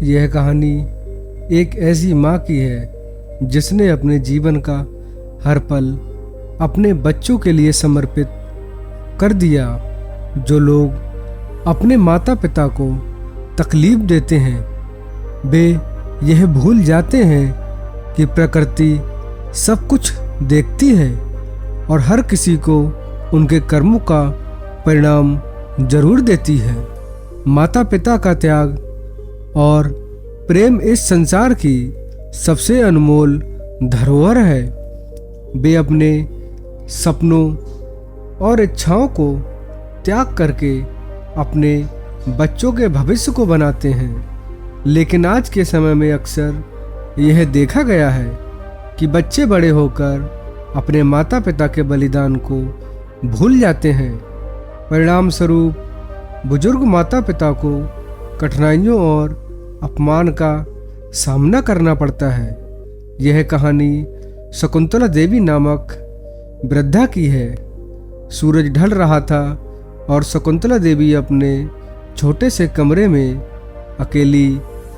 यह कहानी एक ऐसी माँ की है जिसने अपने जीवन का हर पल अपने बच्चों के लिए समर्पित कर दिया। जो लोग अपने माता पिता को तकलीफ देते हैं वे यह भूल जाते हैं कि प्रकृति सब कुछ देखती है और हर किसी को उनके कर्मों का परिणाम जरूर देती है। माता पिता का त्याग और प्रेम इस संसार की सबसे अनमोल धरोहर है। वे अपने सपनों और इच्छाओं को त्याग करके अपने बच्चों के भविष्य को बनाते हैं। लेकिन आज के समय में अक्सर यह देखा गया है कि बच्चे बड़े होकर अपने माता पिता के बलिदान को भूल जाते हैं। परिणाम स्वरूप बुजुर्ग माता पिता को कठिनाइयों और अपमान का सामना करना पड़ता है। यह कहानी शकुंतला देवी नामक वृद्धा की है। सूरज ढल रहा था और शकुंतला देवी अपने छोटे से कमरे में अकेली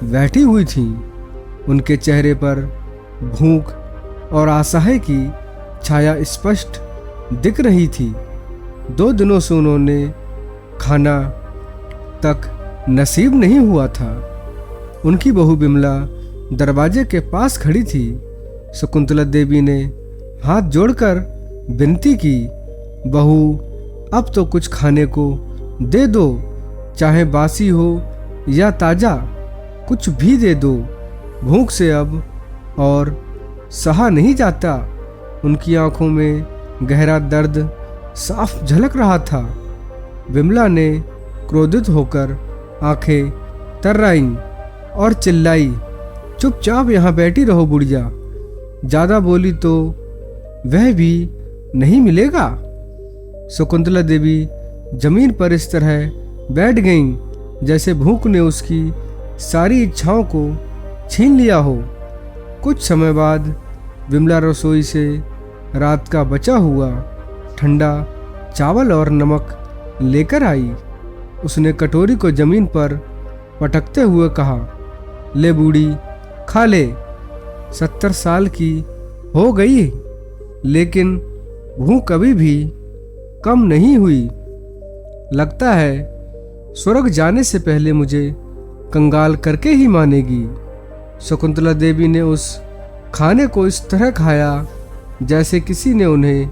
बैठी हुई थीं। उनके चेहरे पर भूख और असहाय की छाया स्पष्ट दिख रही थी। 2 दिनों से उन्होंने खाना तक नसीब नहीं हुआ था। उनकी बहू बिमला दरवाजे के पास खड़ी थी। शकुंतला देवी ने हाथ जोड़कर विनती की, बहू अब तो कुछ खाने को दे दो, चाहे बासी हो या ताजा, कुछ भी दे दो। भूख से अब और सहा नहीं जाता। उनकी आंखों में गहरा दर्द साफ झलक रहा था। विमला ने क्रोधित होकर आंखें तर्राईं और चिल्लाई, चुपचाप यहाँ बैठी रहो बुढ़िया, ज्यादा बोली तो वह भी नहीं मिलेगा। शकुंतला देवी जमीन पर इस तरह बैठ गईं जैसे भूख ने उसकी सारी इच्छाओं को छीन लिया हो। कुछ समय बाद विमला रसोई से रात का बचा हुआ ठंडा चावल और नमक लेकर आई। उसने कटोरी को जमीन पर पटकते हुए कहा, ले बूढ़ी खा ले। 70 साल की हो गई लेकिन भूख कभी भी कम नहीं हुई। लगता है स्वर्ग जाने से पहले मुझे कंगाल करके ही मानेगी। शकुंतला देवी ने उस खाने को इस तरह खाया जैसे किसी ने उन्हें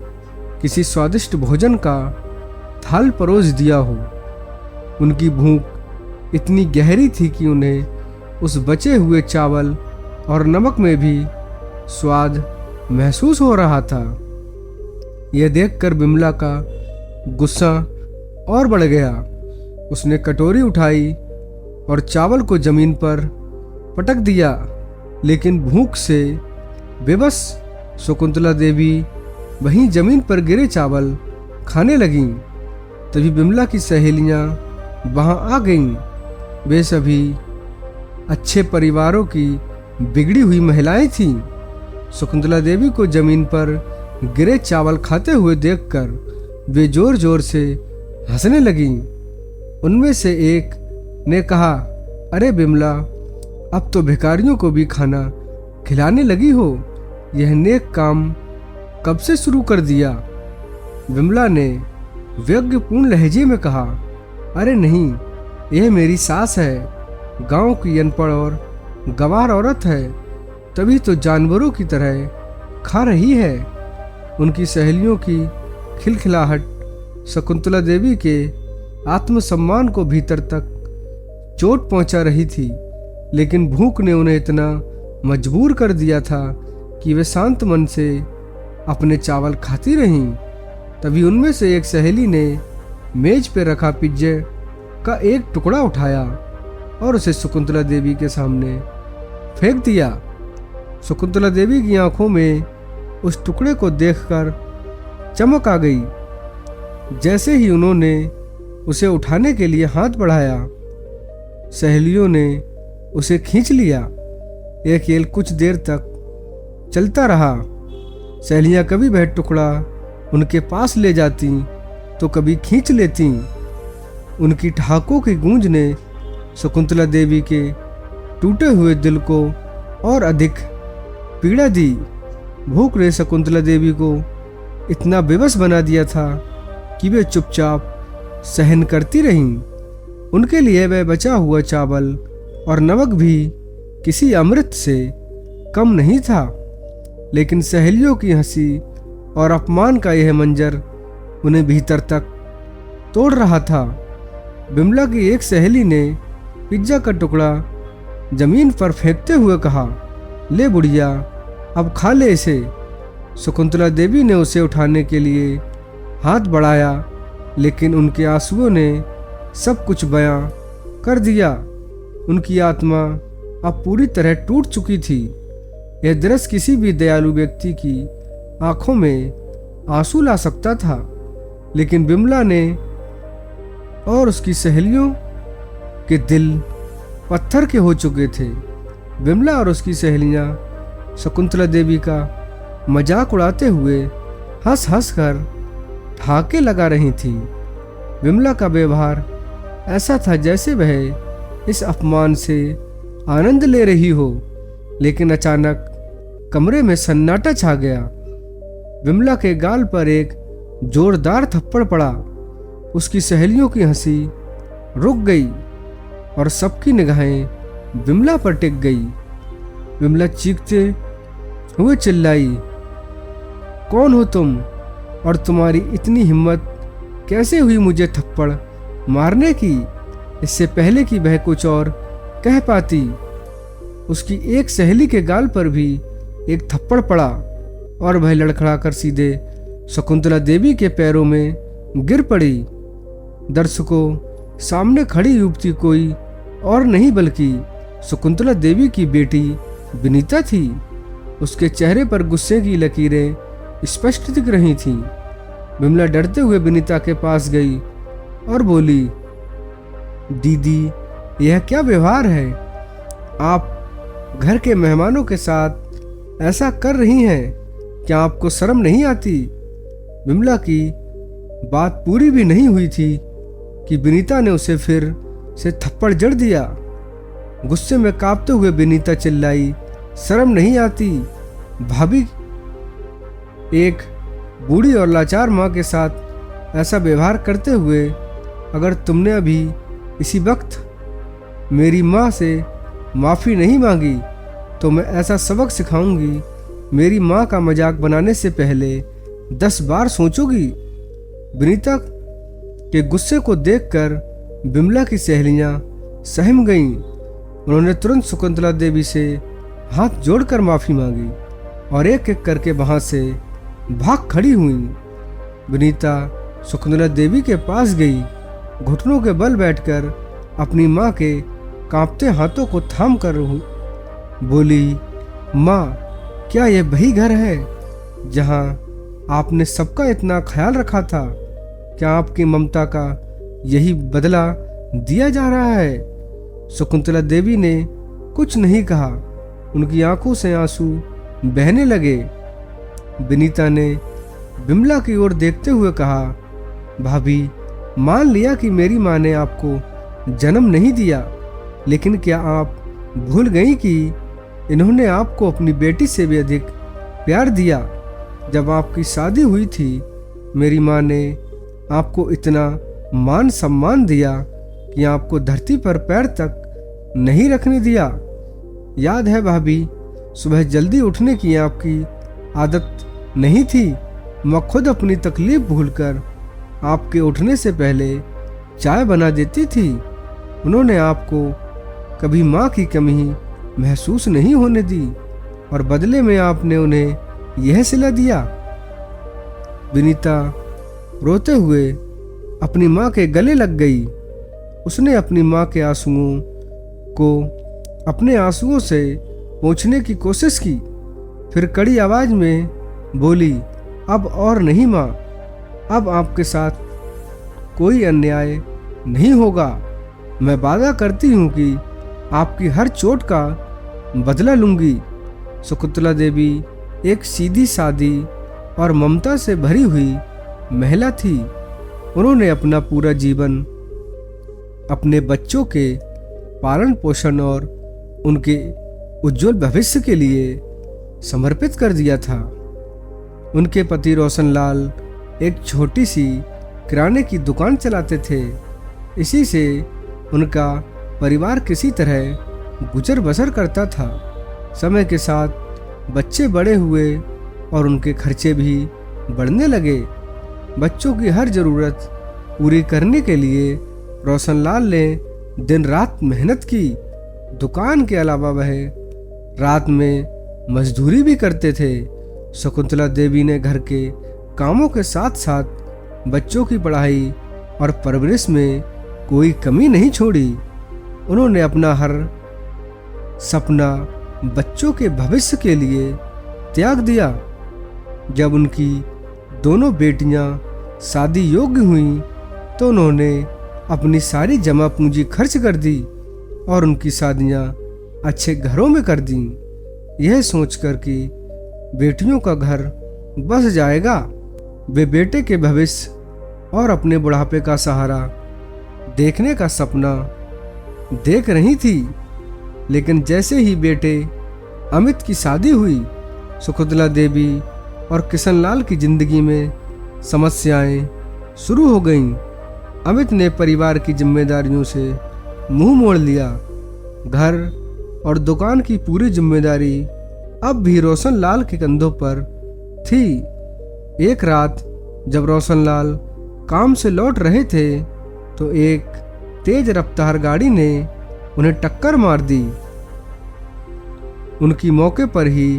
किसी स्वादिष्ट भोजन का थाल परोस दिया हो। उनकी भूख इतनी गहरी थी कि उन्हें उस बचे हुए चावल और नमक में भी स्वाद महसूस हो रहा था। यह देखकर बिमला का गुस्सा और बढ़ गया। उसने कटोरी उठाई और चावल को जमीन पर पटक दिया, लेकिन भूख से बेबस शकुंतला देवी वहीं जमीन पर गिरे चावल खाने लगीं। तभी बिमला की सहेलियां वहां आ गईं। वे सभी अच्छे परिवारों की बिगड़ी हुई महिलाएं थीं। शकुंतला देवी को जमीन पर गिरे चावल खाते हुए देखकर वे जोर जोर से हंसने लगीं। उनमें से एक ने कहा, अरे बिमला, अब तो भिखारियों को भी खाना खिलाने लगी हो। यह नेक काम कब से शुरू कर दिया? बिमला ने व्यंग्यपूर्ण लहजे में कहा, अरे नहीं, यह मेरी सास है। गांव की अनपढ़ और गंवार औरत है, तभी तो जानवरों की तरह खा रही है। उनकी सहेलियों की खिलखिलाहट शकुंतला देवी के आत्मसम्मान को भीतर तक चोट पहुंचा रही थी, लेकिन भूख ने उन्हें इतना मजबूर कर दिया था कि वे शांत मन से अपने चावल खाती रहीं। तभी उनमें से एक सहेली ने मेज पर रखा पिज्जे का एक टुकड़ा उठाया और उसे शकुंतला देवी के सामने फेंक दिया। शकुंतला देवी की आंखों में उस टुकड़े को देखकर चमक आ गई। जैसे ही उन्होंने उसे उठाने के लिए हाथ बढ़ाया, सहेलियों ने उसे खींच लिया। यह खेल कुछ देर तक चलता रहा। सहेलियां कभी वह टुकड़ा उनके पास ले जाती तो कभी खींच लेती। उनकी ठहाकों की गूंज ने शकुंतला देवी के टूटे हुए दिल को और अधिक पीड़ा दी। भूख ने शकुंतला देवी को इतना बेबस बना दिया था कि वे चुपचाप सहन करती रहीं। उनके लिए वह बचा हुआ चावल और नमक भी किसी अमृत से कम नहीं था। लेकिन सहेलियों की हंसी और अपमान का यह मंजर उन्हें भीतर तक तोड़ रहा था। बिमला की एक सहेली ने पिज्जा का टुकड़ा जमीन पर फेंकते हुए कहा, ले बुढ़िया, अब खा ले इसे। शकुंतला देवी ने उसे उठाने के लिए हाथ बढ़ाया, लेकिन उनके आंसुओं ने सब कुछ बयां कर दिया। उनकी आत्मा अब पूरी तरह टूट चुकी थी। यह दृश्य किसी भी दयालु व्यक्ति की आंखों में आंसू ला सकता था, लेकिन बिमला ने और उसकी सहेलियों के दिल पत्थर के हो चुके थे। बिमला और उसकी सहेलियां शकुंतला देवी का मजाक उड़ाते हुए हंस हंस कर ठहाके लगा रही थीं। बिमला का व्यवहार ऐसा था जैसे वह इस अपमान से आनंद ले रही हो, लेकिन अचानक कमरे में सन्नाटा छा गया। बिमला के गाल पर एक जोरदार थप्पड़ पड़ा। उसकी सहेलियों की हंसी रुक गई और सबकी निगाहें बिमला पर टिक गई। बिमला चीखते हुए चिल्लाई, कौन हो तुम और तुम्हारी इतनी हिम्मत कैसे हुई मुझे थप्पड़ मारने की, इससे पहले कि वह कुछ और कह पाती। उसकी एक सहेली के गाल पर भी एक थप्पड़ पड़ा और वह लड़खड़ाकर सीधे शकुंतला देवी के पैरों में गिर पड़ी। दर्शकों, सामने खड़ी युवती कोई और नहीं बल्कि शकुंतला देवी की बेटी विनीता थी। उसके चेहरे पर गुस्से की लकीरें स्पष्ट दिख रही थीं। बिमला डरते हुए विनीता के पास गई और बोली, दीदी, यह क्या व्यवहार है? आप घर के मेहमानों के साथ ऐसा कर रही हैं? क्या आपको शर्म नहीं आती? बिमला की बात पूरी भी नहीं हुई थी कि विनीता ने उसे फिर से थप्पड़ जड़ दिया। गुस्से में कांपते हुए विनीता चिल्लाई, शर्म नहीं आती? भाभी, एक बूढ़ी और लाचार माँ के साथ ऐसा व्यवहार करते हुए अगर तुमने अभी इसी वक्त मेरी माँ से माफ़ी नहीं मांगी तो मैं ऐसा सबक सिखाऊंगी, मेरी माँ का मजाक बनाने से पहले 10 बार सोचोगी। विनीता के गुस्से को देखकर बिमला की सहेलियां सहम गईं। उन्होंने तुरंत शकुंतला देवी से हाथ जोड़कर माफ़ी मांगी और एक एक करके वहां से भाग खड़ी हुईं। विनीता शकुंतला देवी के पास गई, घुटनों के बल बैठकर अपनी माँ के कांपते हाथों को थाम कर बोली, माँ, क्या यह वही घर है जहाँ आपने सबका इतना ख्याल रखा था? क्या आपकी ममता का यही बदला दिया जा रहा है? शकुंतला देवी ने कुछ नहीं कहा। उनकी आंखों से आंसू बहने लगे। विनीता ने बिमला की ओर देखते हुए कहा, भाभी, मान लिया कि मेरी माँ ने आपको जन्म नहीं दिया, लेकिन क्या आप भूल गई कि इन्होंने आपको अपनी बेटी से भी अधिक प्यार दिया? जब आपकी शादी हुई थी, मेरी माँ ने आपको इतना मान सम्मान दिया कि आपको धरती पर पैर तक नहीं रखने दिया। याद है भाभी, सुबह जल्दी उठने की आपकी आदत नहीं थी। मैं खुद अपनी तकलीफ भूलकर आपके उठने से पहले चाय बना देती थी। उन्होंने आपको कभी माँ की कमी महसूस नहीं होने दी और बदले में आपने उन्हें यह सिला दिया। विनीता रोते हुए अपनी माँ के गले लग गई। उसने अपनी माँ के आंसुओं को अपने आंसुओं से पोंछने की कोशिश की, फिर कड़ी आवाज में बोली, अब और नहीं माँ, अब आपके साथ कोई अन्याय नहीं होगा। मैं वादा करती हूँ कि आपकी हर चोट का बदला लूंगी। शकुंतला देवी एक सीधी सादी और ममता से भरी हुई महिला थी। उन्होंने अपना पूरा जीवन अपने बच्चों के पालन पोषण और उनके उज्जवल भविष्य के लिए समर्पित कर दिया था। उनके पति रोशनलाल एक छोटी सी किराने की दुकान चलाते थे। इसी से उनका परिवार किसी तरह गुजर बसर करता था। समय के साथ बच्चे बड़े हुए और उनके खर्चे भी बढ़ने लगे। बच्चों की हर ज़रूरत पूरी करने के लिए रोशनलाल ने दिन रात मेहनत की। दुकान के अलावा वह रात में मजदूरी भी करते थे। शकुंतला देवी ने घर के कामों के साथ साथ बच्चों की पढ़ाई और परवरिश में कोई कमी नहीं छोड़ी। उन्होंने अपना हर सपना बच्चों के भविष्य के लिए त्याग दिया। जब उनकी दोनों बेटियां शादी योग्य हुईं तो उन्होंने अपनी सारी जमा पूंजी खर्च कर दी और उनकी शादियां अच्छे घरों में कर दी, यह सोचकर कि बेटियों का घर बस जाएगा। वे बेटे के भविष्य और अपने बुढ़ापे का सहारा देखने का सपना देख रही थी। लेकिन जैसे ही बेटे अमित की शादी हुई, शकुंतला देवी और किशनलाल की जिंदगी में समस्याएं शुरू हो गईं। अमित ने परिवार की जिम्मेदारियों से मुंह मोड़ लिया। घर और दुकान की पूरी जिम्मेदारी अब भी रोशनलाल के कंधों पर थी। एक रात जब रोशनलाल काम से लौट रहे थे तो एक तेज रफ्तार गाड़ी ने उन्हें टक्कर मार दी। उनकी मौके पर ही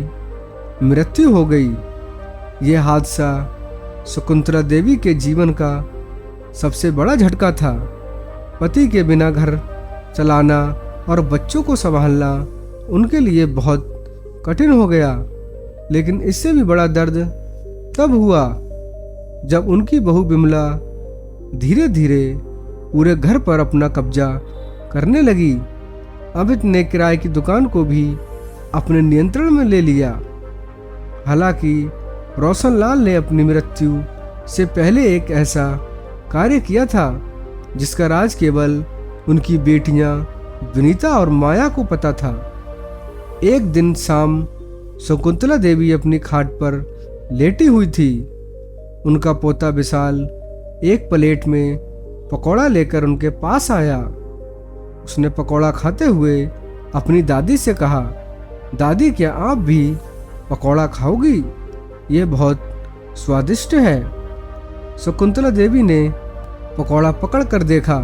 मृत्यु हो गई। यह हादसा शकुंतला देवी के जीवन का सबसे बड़ा झटका था। पति के बिना घर चलाना और बच्चों को संभालना उनके लिए बहुत कठिन हो गया। लेकिन इससे भी बड़ा दर्द तब हुआ जब उनकी बहू बिमला धीरे धीरे पूरे घर पर अपना कब्जा करने लगी। अमित ने किराए की दुकान को भी अपने नियंत्रण में ले लिया। हालांकि रोशनलाल ने अपनी मृत्यु से पहले एक ऐसा कार्य किया था जिसका राज केवल उनकी बेटियां विनीता और माया को पता था। एक दिन शाम शकुंतला देवी अपनी खाट पर लेटी हुई थी। उनका पोता विशाल एक प्लेट में पकौड़ा लेकर उनके पास आया। उसने पकौड़ा खाते हुए अपनी दादी से कहा, दादी क्या आप भी पकौड़ा खाओगी? ये बहुत स्वादिष्ट है। शकुंतला देवी ने पकौड़ा पकड़ कर देखा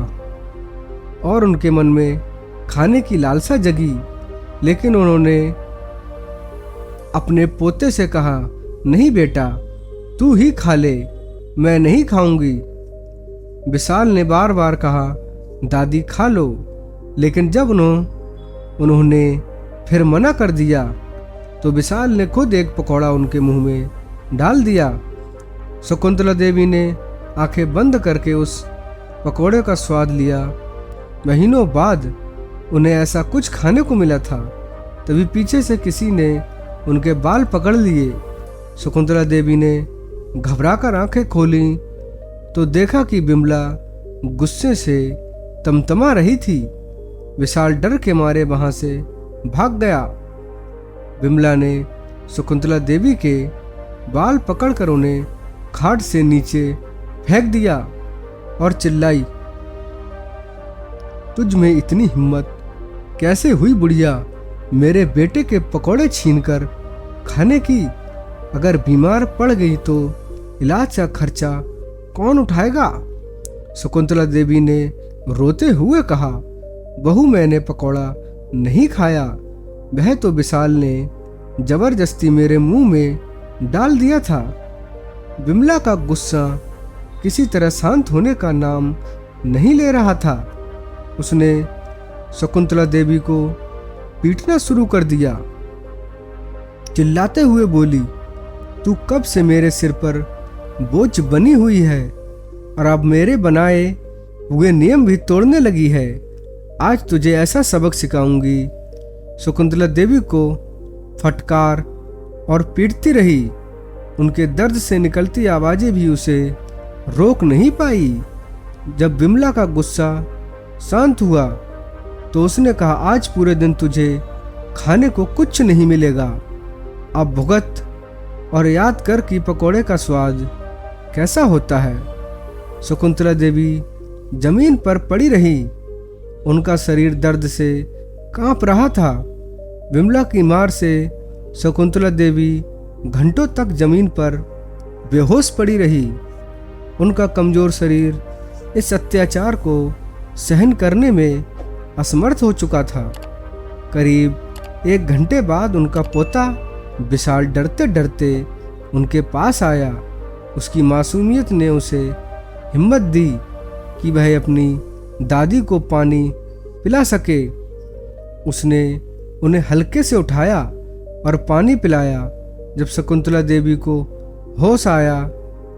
और उनके मन में खाने की लालसा जगी। लेकिन उन्होंने अपने पोते से कहा, नहीं बेटा, तू ही खा ले, मैं नहीं खाऊंगी। विशाल ने बार बार कहा, दादी खा लो। लेकिन जब उन्होंने फिर मना कर दिया तो विशाल ने खुद एक पकौड़ा उनके मुंह में डाल दिया। शकुंतला देवी ने आंखें बंद करके उस पकौड़े का स्वाद लिया। महीनों बाद उन्हें ऐसा कुछ खाने को मिला था। तभी पीछे से किसी ने उनके बाल पकड़ लिए। शकुंतला देवी ने घबराकर आंखें खोली तो देखा कि बिमला गुस्से से तमतमा रही थी। विशाल डर के मारे वहां से भाग गया। बिमला ने शकुंतला देवी के बाल पकड़कर उन्हें खाट से नीचे फेंक दिया और चिल्लाई, तुझ में इतनी हिम्मत कैसे हुई बुढ़िया, मेरे बेटे के पकौड़े छीनकर खाने की? अगर बीमार पड़ गई तो इलाज का खर्चा कौन उठाएगा? शकुंतला देवी ने रोते हुए कहा, बहू मैंने पकौड़ा नहीं खाया, वह तो विशाल ने जबरदस्ती मेरे मुंह में डाल दिया था। बिमला का गुस्सा किसी तरह शांत होने का नाम नहीं ले रहा था। उसने शकुंतला देवी को पीटना शुरू कर दिया। चिल्लाते हुए बोली, तू कब से मेरे सिर पर बोझ बनी हुई है और अब मेरे बनाए हुए नियम भी तोड़ने लगी है। आज तुझे ऐसा सबक सिखाऊंगी। शकुंतला देवी को फटकार और पीटती रही। उनके दर्द से निकलती आवाजें भी उसे रोक नहीं पाई। जब बिमला का गुस्सा शांत हुआ तो उसने कहा, आज पूरे दिन तुझे खाने को कुछ नहीं मिलेगा। अब भुगत और याद कर कि पकोड़े का स्वाद कैसा होता है। शकुंतला देवी जमीन पर पड़ी रही। उनका शरीर दर्द से कांप रहा था। विमला की मार से शकुंतला देवी घंटों तक जमीन पर बेहोश पड़ी रही। उनका कमजोर शरीर इस अत्याचार को सहन करने में असमर्थ हो चुका था। करीब 1 घंटे बाद उनका पोता विशाल डरते डरते उनके पास आया। उसकी मासूमियत ने उसे हिम्मत दी कि वह अपनी दादी को पानी पिला सके। उसने उन्हें हल्के से उठाया और पानी पिलाया। जब शकुंतला देवी को होश आया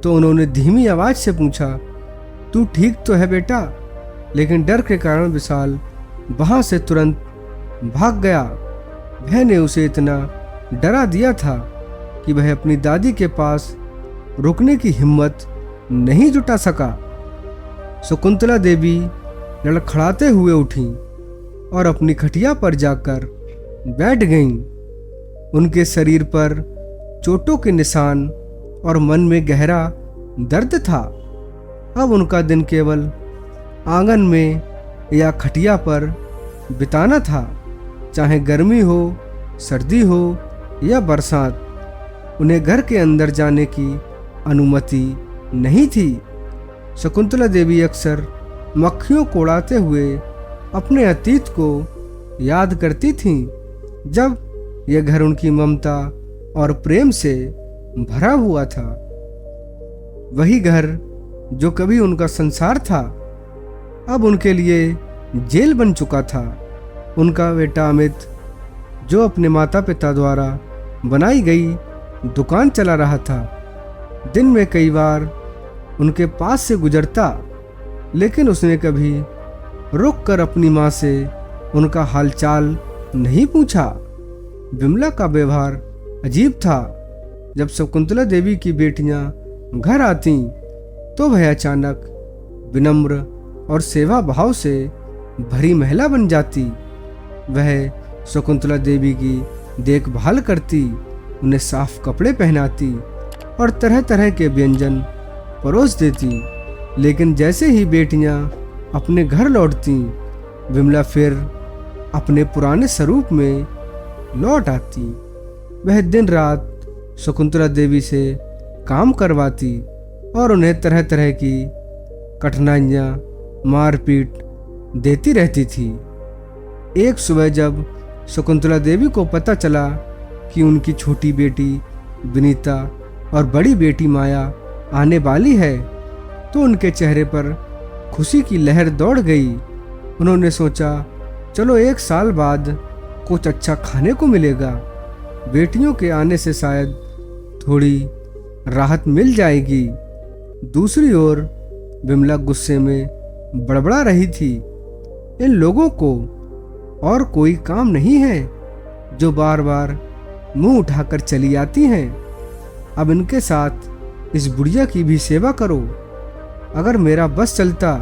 तो उन्होंने धीमी आवाज से पूछा, तू ठीक तो है बेटा? लेकिन डर के कारण विशाल वहां से तुरंत भाग गया। वह ने उसे इतना डरा दिया था कि वह अपनी दादी के पास रुकने की हिम्मत नहीं जुटा सका। शकुंतला देवी लड़खड़ाते हुए उठी और अपनी खटिया पर जाकर बैठ गईं। उनके शरीर पर चोटों के निशान और मन में गहरा दर्द था। अब उनका दिन केवल आंगन में या खटिया पर बिताना था, चाहे गर्मी हो, सर्दी हो या बरसात। उन्हें घर के अंदर जाने की अनुमति नहीं थी। शकुंतला देवी अक्सर मक्खियों को उड़ाते हुए अपने अतीत को याद करती थीं, जब यह घर उनकी ममता और प्रेम से भरा हुआ था। वही घर जो कभी उनका संसार था, अब उनके लिए जेल बन चुका था। उनका बेटा अमित, जो अपने माता पिता द्वारा बनाई गई दुकान चला रहा था, दिन में कई बार उनके पास से गुजरता, लेकिन उसने कभी रुक कर अपनी माँ से उनका हालचाल नहीं पूछा। विमला का व्यवहार अजीब था। जब शकुंतला देवी की बेटियां घर आती तो वह अचानक विनम्र और सेवा भाव से भरी महिला बन जाती। वह शकुंतला देवी की देखभाल करती, उन्हें साफ कपड़े पहनाती और तरह तरह के व्यंजन परोस देती। लेकिन जैसे ही बेटियां अपने घर लौटती, विमला फिर अपने पुराने स्वरूप में लौट आती। वह दिन रात शकुंतला देवी से काम करवाती और उन्हें तरह तरह की कठिनाइयाँ, मारपीट देती रहती थी। एक सुबह जब शकुंतला देवी को पता चला कि उनकी छोटी बेटी विनीता और बड़ी बेटी माया आने वाली है, तो उनके चेहरे पर खुशी की लहर दौड़ गई। उन्होंने सोचा, चलो 1 साल बाद कुछ अच्छा खाने को मिलेगा। बेटियों के आने से शायद थोड़ी राहत मिल जाएगी। दूसरी ओर विमला गुस्से में बड़बड़ा रही थी, इन लोगों को और कोई काम नहीं है जो बार बार मुंह उठाकर चली आती हैं। अब इनके साथ इस बुढ़िया की भी सेवा करो। अगर मेरा बस चलता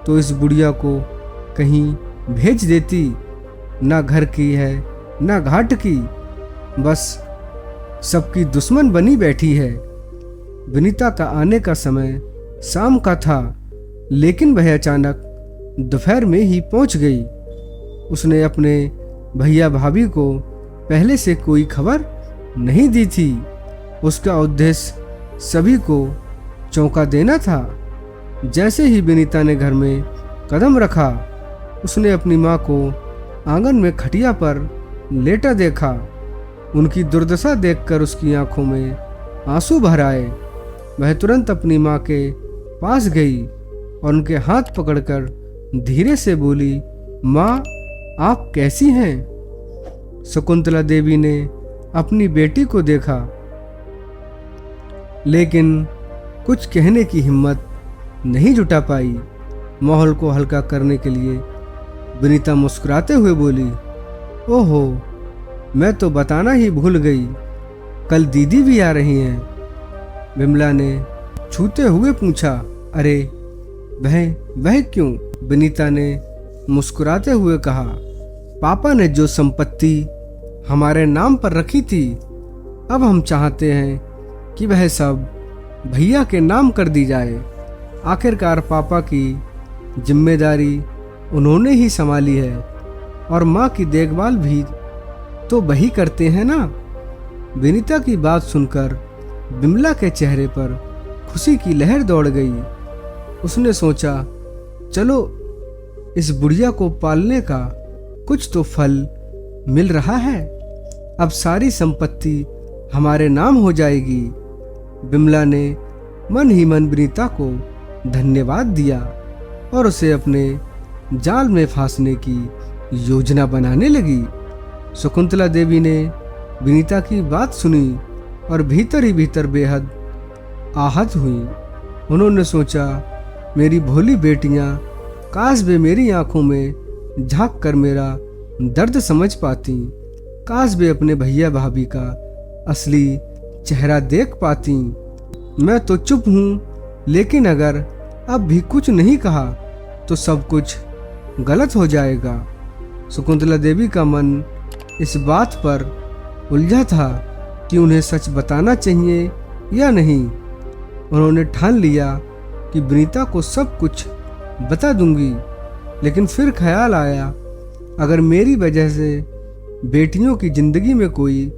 तो इस बुढ़िया को कहीं भेज देती। ना घर की है ना घाट की, बस सबकी दुश्मन बनी बैठी है। विनीता का आने का समय शाम का था, लेकिन वह अचानक दोपहर में ही पहुंच गई। उसने अपने भैया भाभी को पहले से कोई खबर नहीं दी थी। उसका उद्देश्य सभी को चौंका देना था। जैसे ही विनीता ने घर में कदम रखा, उसने अपनी माँ को आंगन में खटिया पर लेटा देखा। उनकी दुर्दशा देखकर उसकी आंखों में आंसू भर आए। वह तुरंत अपनी माँ के पास गई और उनके हाथ पकड़कर धीरे से बोली, माँ, आप कैसी हैं? शकुंतला देवी ने अपनी बेटी को देखा, लेकिन कुछ कहने की हिम्मत नहीं जुटा पाई। माहौल को हल्का करने के लिए विनीता मुस्कुराते हुए बोली, ओहो, मैं तो बताना ही भूल गई, कल दीदी भी आ रही हैं। विमला ने छूते हुए पूछा, अरे वह क्यों? विनीता ने मुस्कुराते हुए कहा, पापा ने जो संपत्ति हमारे नाम पर रखी थी, अब हम चाहते हैं कि वह सब भैया के नाम कर दी जाए। आखिरकार पापा की जिम्मेदारी उन्होंने ही संभाली है और माँ की देखभाल भी तो वही करते हैं ना। विनीता की बात सुनकर बिमला के चेहरे पर खुशी की लहर दौड़ गई। उसने सोचा, चलो इस बुढ़िया को पालने का कुछ तो फल मिल रहा है, अब सारी संपत्ति हमारे नाम हो जाएगी। बिमला ने मन ही मन विनीता को धन्यवाद दिया और उसे अपने जाल में फांसने की योजना बनाने लगी। शकुंतला देवी ने विनीता की बात सुनी और भीतर ही भीतर बेहद आहत हुई। उन्होंने सोचा, मेरी भोली बेटियां काश वे मेरी आंखों में झांक कर मेरा दर्द समझ पाती, काश वे अपने भैया भाभी का असली चेहरा देख पाती। मैं तो चुप हूँ, लेकिन अगर अब भी कुछ नहीं कहा तो सब कुछ गलत हो जाएगा। शकुंतला देवी का मन इस बात पर उलझा था कि उन्हें सच बताना चाहिए या नहीं। उन्होंने ठान लिया कि विनीता को सब कुछ बता दूंगी, लेकिन फिर ख्याल आया, अगर मेरी वजह से बेटियों की जिंदगी में कोई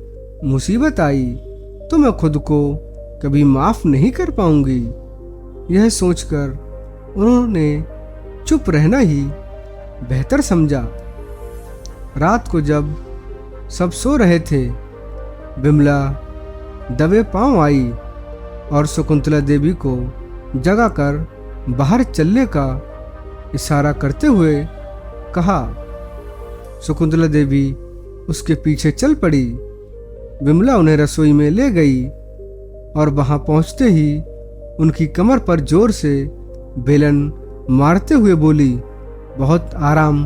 मुसीबत आई तो मैं खुद को कभी माफ नहीं कर पाऊंगी। यह सोचकर उन्होंने चुप रहना ही बेहतर समझा। रात को जब सब सो रहे थे, बिमला दबे पांव आई और शकुंतला देवी को जगाकर बाहर चलने का इशारा करते हुए कहा। शकुंतला देवी उसके पीछे चल पड़ी। बिमला उन्हें रसोई में ले गई और वहां पहुंचते ही उनकी कमर पर जोर से बेलन मारते हुए बोली, बहुत आराम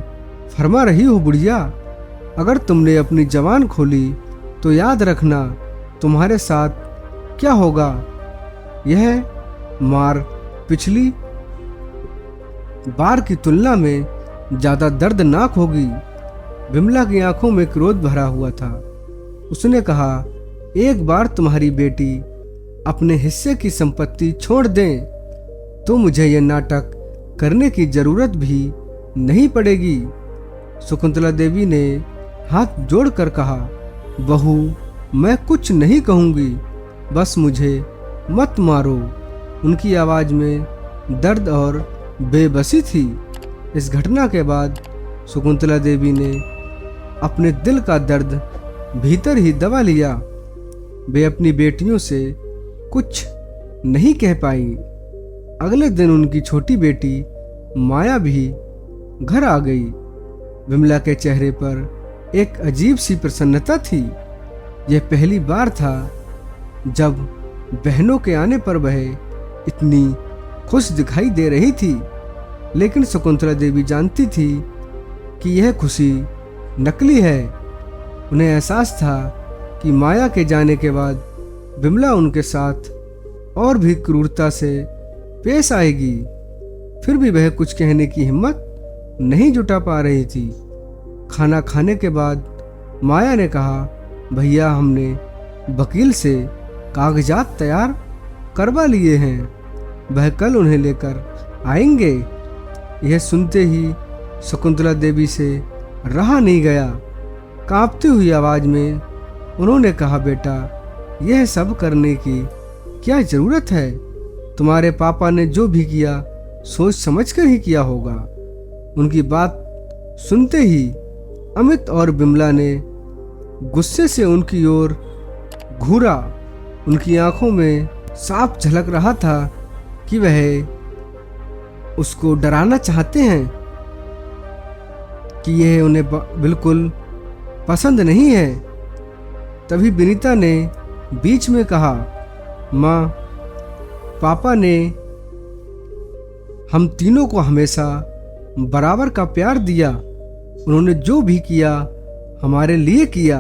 फरमा रही हो बुढ़िया, अगर तुमने अपनी जबान खोली तो याद रखना तुम्हारे साथ क्या होगा। यह मार पिछली बार की तुलना में ज्यादा दर्दनाक होगी। बिमला की आंखों में क्रोध भरा हुआ था। उसने कहा, एक बार तुम्हारी बेटी अपने हिस्से की संपत्ति छोड़ दें तो मुझे यह नाटक करने की जरूरत भी नहीं पड़ेगी। शकुंतला देवी ने हाथ जोड़कर कहा, बहू मैं कुछ नहीं कहूंगी, बस मुझे मत मारो। उनकी आवाज में दर्द और बेबसी थी। इस घटना के बाद शकुंतला देवी ने अपने दिल का दर्द भीतर ही दबा लिया। वे अपनी बेटियों से कुछ नहीं कह पाई। अगले दिन उनकी छोटी बेटी माया भी घर आ गई। विमला के चेहरे पर एक अजीब सी प्रसन्नता थी। यह पहली बार था जब बहनों के आने पर वह इतनी खुश दिखाई दे रही थी, लेकिन शकुंतला देवी जानती थी कि यह खुशी नकली है। उन्हें एहसास था कि माया के जाने के बाद विमला उनके साथ और भी क्रूरता से पेश आएगी। फिर भी वह कुछ कहने की हिम्मत नहीं जुटा पा रही थी। खाना खाने के बाद माया ने कहा, भैया हमने वकील से कागजात तैयार करवा लिए हैं, वह कल उन्हें लेकर आएंगे। यह सुनते ही शकुंतला देवी से रहा नहीं गया। कांपती हुई आवाज में उन्होंने कहा, बेटा यह सब करने की क्या जरूरत है? तुम्हारे पापा ने जो भी किया सोच समझ कर ही किया होगा। उनकी बात सुनते ही अमित और बिमला ने गुस्से से उनकी ओर घूरा। उनकी आंखों में साफ झलक रहा था कि वह उसको डराना चाहते हैं कि यह उन्हें बिल्कुल पसंद नहीं है। तभी विनीता ने बीच में कहा, माँ पापा ने हम तीनों को हमेशा बराबर का प्यार दिया। उन्होंने जो भी किया हमारे लिए किया,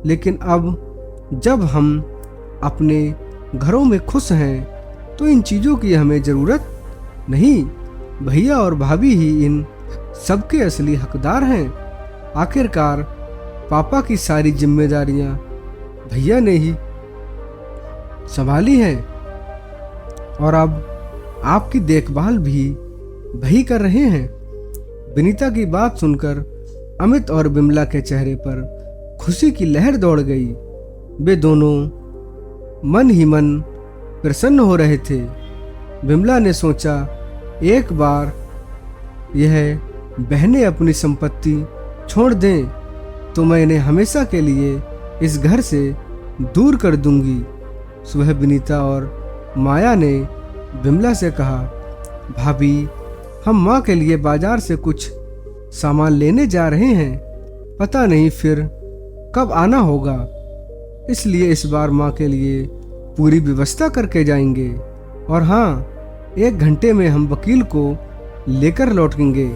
लेकिन अब जब हम अपने घरों में खुश हैं तो इन चीज़ों की हमें ज़रूरत नहीं। भैया और भाभी ही इन सबके असली हकदार हैं। आखिरकार पापा की सारी जिम्मेदारियां भैया ने ही संभाली हैं और अब आपकी देखभाल भी भई कर रहे हैं। विनीता की बात सुनकर अमित और बिमला के चेहरे पर खुशी की लहर दौड़ गई। वे दोनों मन ही मन प्रसन्न हो रहे थे। बिमला ने सोचा, एक बार यह बहनें अपनी संपत्ति छोड़ दें तो मैं इन्हें हमेशा के लिए इस घर से दूर कर दूंगी। सुबह विनीता और माया ने बिमला से कहा, भाभी, हम माँ के लिए बाजार से कुछ सामान लेने जा रहे हैं, पता नहीं फिर कब आना होगा, इसलिए इस बार माँ के लिए पूरी व्यवस्था करके जाएंगे और हाँ, 1 घंटे में हम वकील को लेकर लौटेंगे।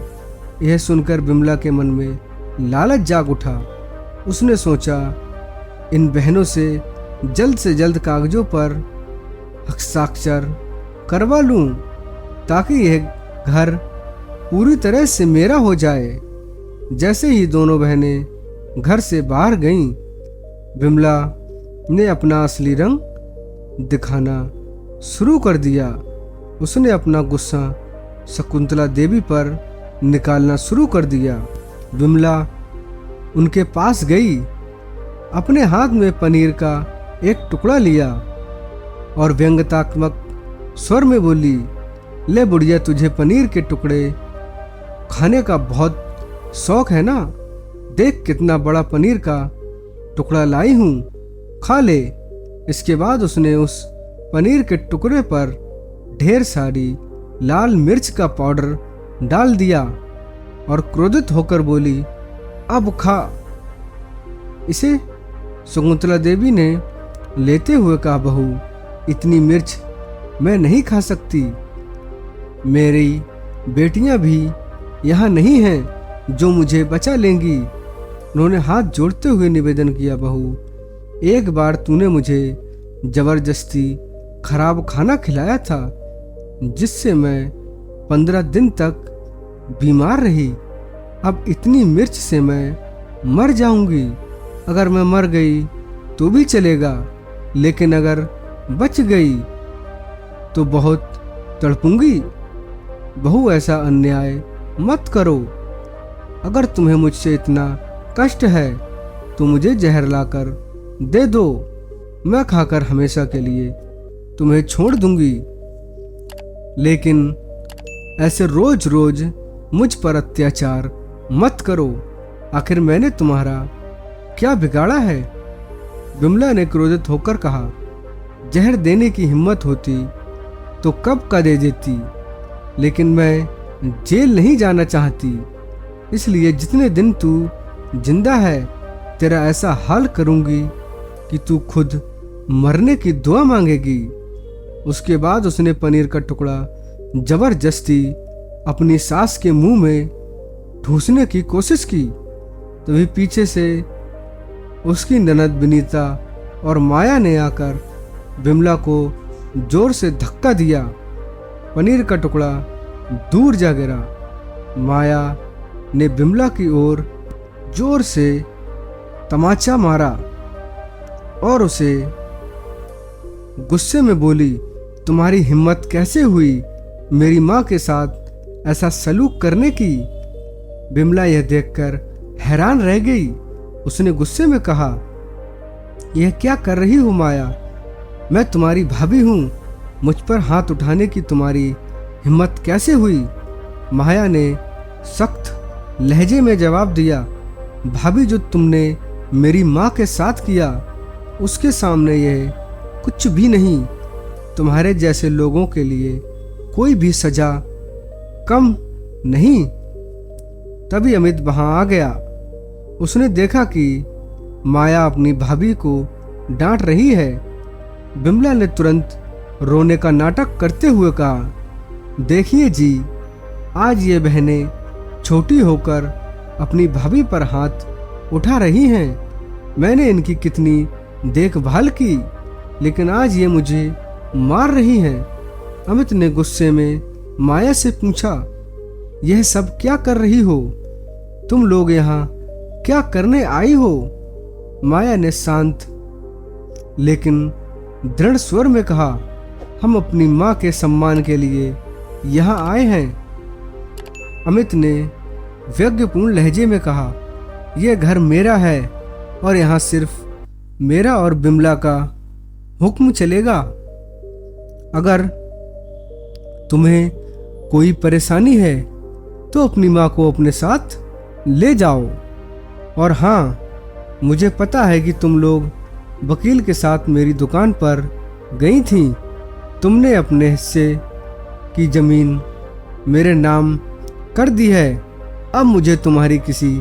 यह सुनकर बिमला के मन में लालच जाग उठा। उसने सोचा, इन बहनों से जल्द कागजों पर हस्ताक्षर करवा लूं ताकि यह घर पूरी तरह से मेरा हो जाए। जैसे ही दोनों बहनें घर से बाहर गईं, बिमला ने अपना असली रंग दिखाना शुरू कर दिया। उसने अपना गुस्सा शकुंतला देवी पर निकालना शुरू कर दिया। बिमला उनके पास गई, अपने हाथ में पनीर का एक टुकड़ा लिया और व्यंग्यात्मक स्वर में बोली, ले बुढ़िया, तुझे पनीर के टुकड़े खाने का बहुत शौक है ना? देख कितना बड़ा पनीर का टुकड़ा लाई हूं, खा ले। इसके बाद उसने उस पनीर के टुकड़े पर ढेर सारी लाल मिर्च का पाउडर डाल दिया और क्रोधित होकर बोली, अब खा इसे। शकुंतला देवी ने लेते हुए कहा, बहू, इतनी मिर्च मैं नहीं खा सकती। मेरी बेटियां भी यहाँ नहीं हैं जो मुझे बचा लेंगी। उन्होंने हाथ जोड़ते हुए निवेदन किया, बहू, एक बार तूने मुझे जबरदस्ती खराब खाना खिलाया था जिससे मैं 15 दिन तक बीमार रही। अब इतनी मिर्च से मैं मर जाऊंगी। अगर मैं मर गई तो भी चलेगा, लेकिन अगर बच गई तो बहुत तड़पूंगी। बहू, ऐसा अन्याय मत करो। अगर तुम्हें मुझसे इतना कष्ट है तो मुझे जहर लाकर दे दो, मैं खाकर हमेशा के लिए तुम्हें छोड़ दूंगी। लेकिन ऐसे रोज रोज मुझ पर अत्याचार मत करो। आखिर मैंने तुम्हारा क्या बिगाड़ा है? बिमला ने क्रोधित होकर कहा, जहर देने की हिम्मत होती तो कब का दे देती, लेकिन मैं जेल नहीं जाना चाहती, इसलिए जितने दिन तू जिंदा है तेरा ऐसा हाल करूंगी कि तू खुद मरने की दुआ मांगेगी। उसके बाद उसने पनीर का टुकड़ा जबरदस्ती अपनी सास के मुंह में ठूसने की कोशिश की। तभी पीछे से उसकी ननद विनीता और माया ने आकर बिमला को जोर से धक्का दिया। पनीर का टुकड़ा दूर जा गिरा। माया ने बिमला की ओर जोर से तमाचा मारा और उसे गुस्से में बोली, तुम्हारी हिम्मत कैसे हुई मेरी माँ के साथ ऐसा सलूक करने की? बिमला यह देखकर हैरान रह गई। उसने गुस्से में कहा, यह क्या कर रही हो माया? मैं तुम्हारी भाभी हूँ, मुझ पर हाथ उठाने की तुम्हारी हिम्मत कैसे हुई? माया ने सख्त लहजे में जवाब दिया, भाभी, जो तुमने मेरी माँ के साथ किया उसके सामने यह कुछ भी नहीं। तुम्हारे जैसे लोगों के लिए कोई भी सजा कम नहीं। तभी अमित वहां आ गया। उसने देखा कि माया अपनी भाभी को डांट रही है। बिमला ने तुरंत रोने का नाटक करते हुए कहा, देखिए जी, आज ये बहनें छोटी होकर अपनी भाभी पर हाथ उठा रही हैं। मैंने इनकी कितनी देखभाल की, लेकिन आज ये मुझे मार रही हैं। अमित ने गुस्से में माया से पूछा, यह सब क्या कर रही हो? तुम लोग यहाँ क्या करने आई हो? माया ने शांत लेकिन दृढ़ स्वर में कहा, हम अपनी माँ के सम्मान के लिए यहाँ आए हैं। अमित ने व्यंग्यपूर्ण लहजे में कहा, यह घर मेरा है और यहाँ सिर्फ मेरा और बिमला का हुक्म चलेगा। अगर तुम्हें कोई परेशानी है तो अपनी माँ को अपने साथ ले जाओ। और हाँ, मुझे पता है कि तुम लोग वकील के साथ मेरी दुकान पर गई थीं। तुमने अपने हिस्से की जमीन मेरे नाम कर दी है। अब मुझे तुम्हारी किसी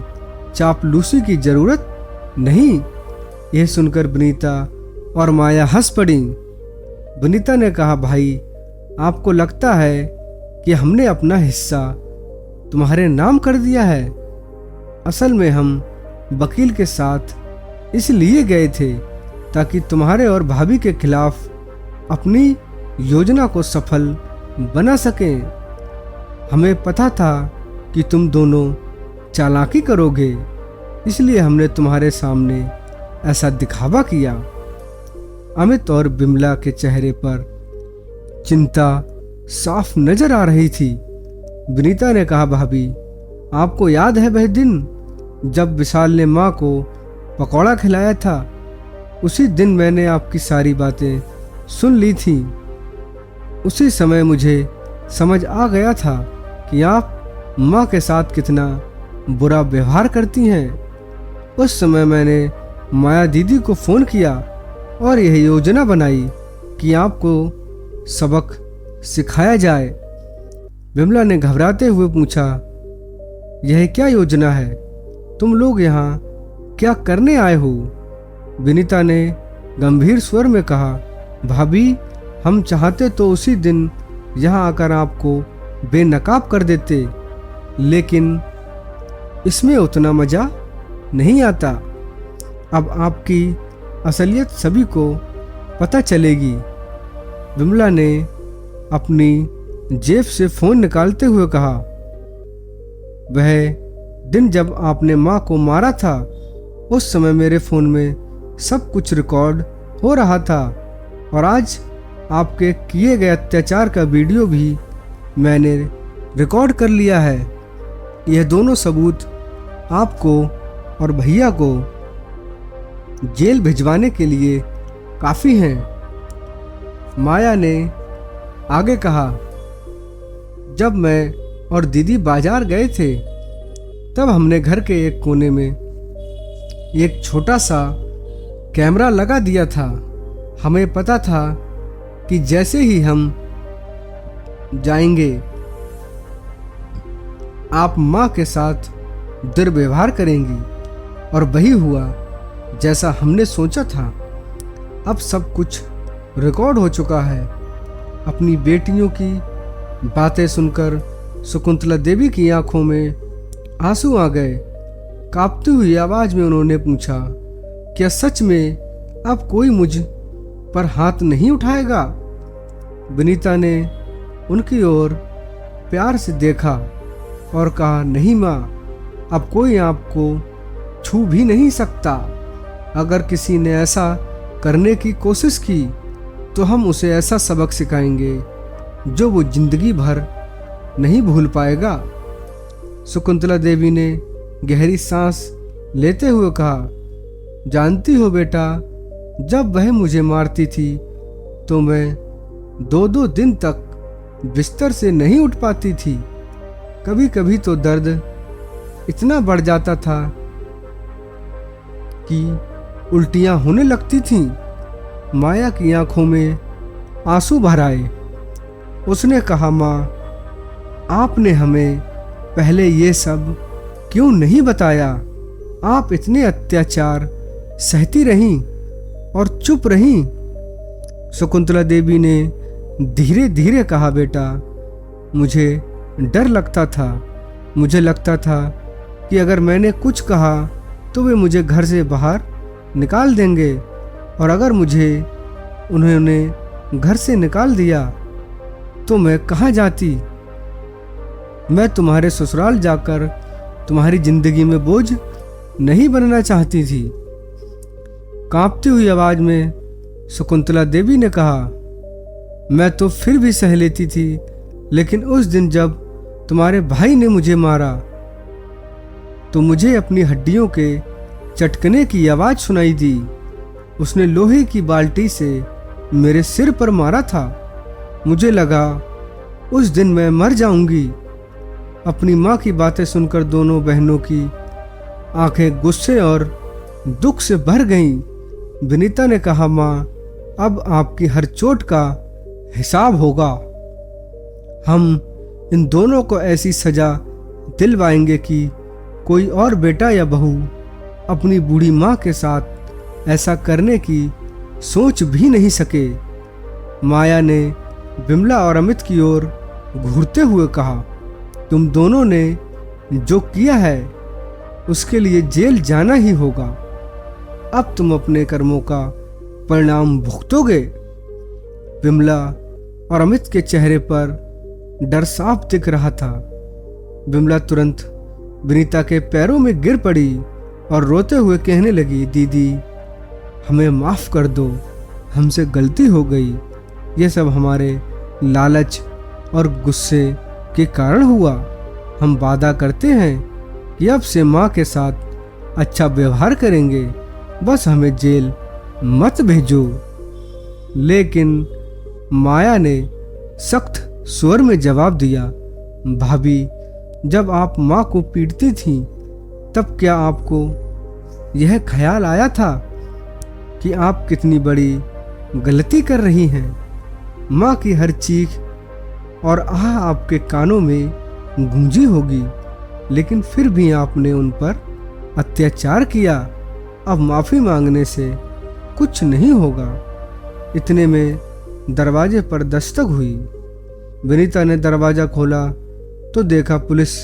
चापलूसी की जरूरत नहीं। यह सुनकर विनीता और माया हंस पड़ी। विनीता ने कहा, भाई, आपको लगता है कि हमने अपना हिस्सा तुम्हारे नाम कर दिया है? असल में हम वकील के साथ इसलिए गए थे ताकि तुम्हारे और भाभी के खिलाफ अपनी योजना को सफल बना सकें। हमें पता था कि तुम दोनों चालाकी करोगे, इसलिए हमने तुम्हारे सामने ऐसा दिखावा किया। अमित और बिमला के चेहरे पर चिंता साफ नजर आ रही थी। विनीता ने कहा, भाभी, आपको याद है वह दिन जब विशाल ने माँ को पकौड़ा खिलाया था? उसी दिन मैंने आपकी सारी बातें सुन ली थी। उसी समय मुझे समझ आ गया था कि आप माँ के साथ कितना बुरा व्यवहार करती हैं। उस समय मैंने माया दीदी को फ़ोन किया और यह योजना बनाई कि आपको सबक सिखाया जाए। विमला ने घबराते हुए पूछा, यह क्या योजना है? तुम लोग यहाँ क्या करने आए हो? विनीता ने गंभीर स्वर में कहा, भाभी, हम चाहते तो उसी दिन यहाँ आकर आपको बेनकाब कर देते, लेकिन इसमें उतना मजा नहीं आता। अब आपकी असलियत सभी को पता चलेगी। विमला ने अपनी जेब से फोन निकालते हुए कहा, वह दिन जब आपने माँ को मारा था, उस समय मेरे फोन में सब कुछ रिकॉर्ड हो रहा था और आज आपके किए गए अत्याचार का वीडियो भी मैंने रिकॉर्ड कर लिया है। यह दोनों सबूत आपको और भैया को जेल भिजवाने के लिए काफ़ी हैं। माया ने आगे कहा, जब मैं और दीदी बाजार गए थे तब हमने घर के एक कोने में एक छोटा सा कैमरा लगा दिया था। हमें पता था कि जैसे ही हम जाएंगे आप माँ के साथ दुर्व्यवहार करेंगी, और वही हुआ जैसा हमने सोचा था। अब सब कुछ रिकॉर्ड हो चुका है। अपनी बेटियों की बातें सुनकर शकुंतला देवी की आंखों में आंसू आ गए। कांपती हुई आवाज में उन्होंने पूछा, क्या सच में अब कोई मुझ पर हाथ नहीं उठाएगा? विनीता ने उनकी ओर प्यार से देखा और कहा, नहीं माँ, अब कोई आपको छू भी नहीं सकता। अगर किसी ने ऐसा करने की कोशिश की तो हम उसे ऐसा सबक सिखाएंगे जो वो जिंदगी भर नहीं भूल पाएगा। शकुंतला देवी ने गहरी सांस लेते हुए कहा, जानती हो बेटा, जब वह मुझे मारती थी तो मैं 2-2 दिन तक बिस्तर से नहीं उठ पाती थी। कभी कभी तो दर्द इतना बढ़ जाता था कि उल्टियां होने लगती थीं। माया की आंखों में आंसू भर आए। उसने कहा, माँ, आपने हमें पहले ये सब क्यों नहीं बताया? आप इतने अत्याचार सहती रहीं और चुप रहीं। शकुंतला देवी ने धीरे धीरे कहा, बेटा, मुझे डर लगता था। मुझे लगता था कि अगर मैंने कुछ कहा तो वे मुझे घर से बाहर निकाल देंगे, और अगर मुझे उन्होंने घर से निकाल दिया तो मैं कहाँ जाती? मैं तुम्हारे ससुराल जाकर तुम्हारी जिंदगी में बोझ नहीं बनना चाहती थी। कांपती हुई आवाज में शकुंतला देवी ने कहा, मैं तो फिर भी सह लेती थी, लेकिन उस दिन जब तुम्हारे भाई ने मुझे मारा तो मुझे अपनी हड्डियों के चटकने की आवाज सुनाई दी। उसने लोहे की बाल्टी से मेरे सिर पर मारा था। मुझे लगा उस दिन मैं मर जाऊंगी। अपनी माँ की बातें सुनकर दोनों बहनों की आंखें गुस्से और दुख से भर गईं। विनीता ने कहा, माँ, अब आपकी हर चोट का हिसाब होगा। हम इन दोनों को ऐसी सजा दिलवाएंगे कि कोई और बेटा या बहू अपनी बूढ़ी माँ के साथ ऐसा करने की सोच भी नहीं सके। माया ने बिमला और अमित की ओर घूरते हुए कहा, तुम दोनों ने जो किया है उसके लिए जेल जाना ही होगा। अब तुम अपने कर्मों का परिणाम भुगतोगे। बिमला और अमित के चेहरे पर डर साफ दिख रहा था। बिमला तुरंत विनीता के पैरों में गिर पड़ी और रोते हुए कहने लगी, दीदी, हमें माफ कर दो, हमसे गलती हो गई। यह सब हमारे लालच और गुस्से के कारण हुआ। हम वादा करते हैं कि अब से माँ के साथ अच्छा व्यवहार करेंगे, बस हमें जेल मत भेजो। लेकिन माया ने सख्त स्वर में जवाब दिया, भाभी, जब आप माँ को पीटती थीं तब क्या आपको यह ख्याल आया था कि आप कितनी बड़ी गलती कर रही हैं? माँ की हर चीख और आह आपके कानों में गूंजी होगी, लेकिन फिर भी आपने उन पर अत्याचार किया। अब माफी मांगने से कुछ नहीं होगा। इतने में दरवाजे पर दस्तक हुई। विनीता ने दरवाजा खोला तो देखा पुलिस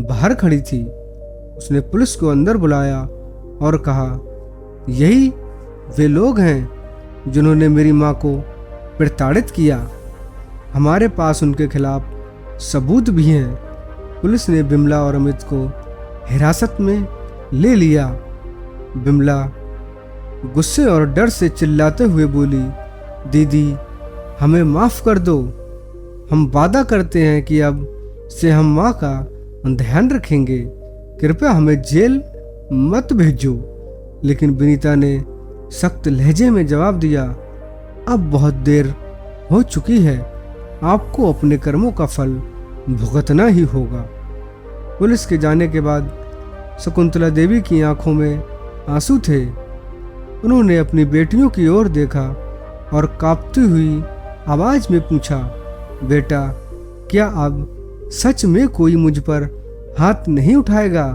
बाहर खड़ी थी। उसने पुलिस को अंदर बुलाया और कहा, यही वे लोग हैं जिन्होंने मेरी माँ को प्रताड़ित किया। हमारे पास उनके खिलाफ सबूत भी हैं। पुलिस ने बिमला और अमित को हिरासत में ले लिया। बिमला गुस्से और डर से चिल्लाते हुए बोली, दीदी, हमें माफ कर दो। हम वादा करते हैं कि अब से हम माँ का ध्यान रखेंगे। कृपया हमें जेल मत भेजो। लेकिन विनीता ने सख्त लहजे में जवाब दिया, अब बहुत देर हो चुकी है। आपको अपने कर्मों का फल भुगतना ही होगा। पुलिस के जाने के बाद शकुंतला देवी की आंखों में आंसू थे। उन्होंने अपनी बेटियों की ओर देखा और कांपती हुई आवाज में पूछा, बेटा, क्या अब सच में कोई मुझ पर हाथ नहीं उठाएगा?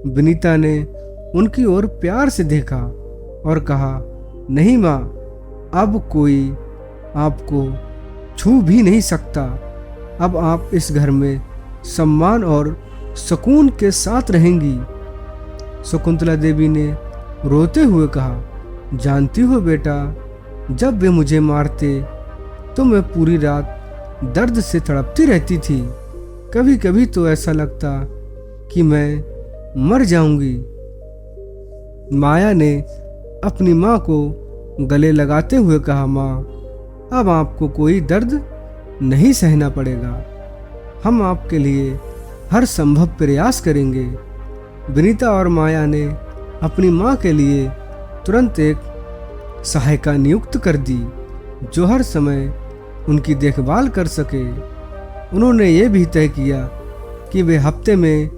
विनीता ने उनकी ओर प्यार से देखा और कहा, नहीं माँ, अब कोई आपको छू भी नहीं सकता। अब आप इस घर में सम्मान और सुकून के साथ रहेंगी। शकुंतला देवी ने रोते हुए कहा, जानती हो बेटा, जब वे मुझे मारते तो मैं पूरी रात दर्द से तड़पती रहती थी। कभी कभी तो ऐसा लगता कि मैं मर जाऊंगी। माया ने अपनी माँ को गले लगाते हुए कहा, माँ, अब आपको कोई दर्द नहीं सहना पड़ेगा। हम आपके लिए हर संभव प्रयास करेंगे। विनीता और माया ने अपनी माँ के लिए तुरंत एक सहायिका नियुक्त कर दी जो हर समय उनकी देखभाल कर सके। उन्होंने ये भी तय किया कि वे हफ्ते में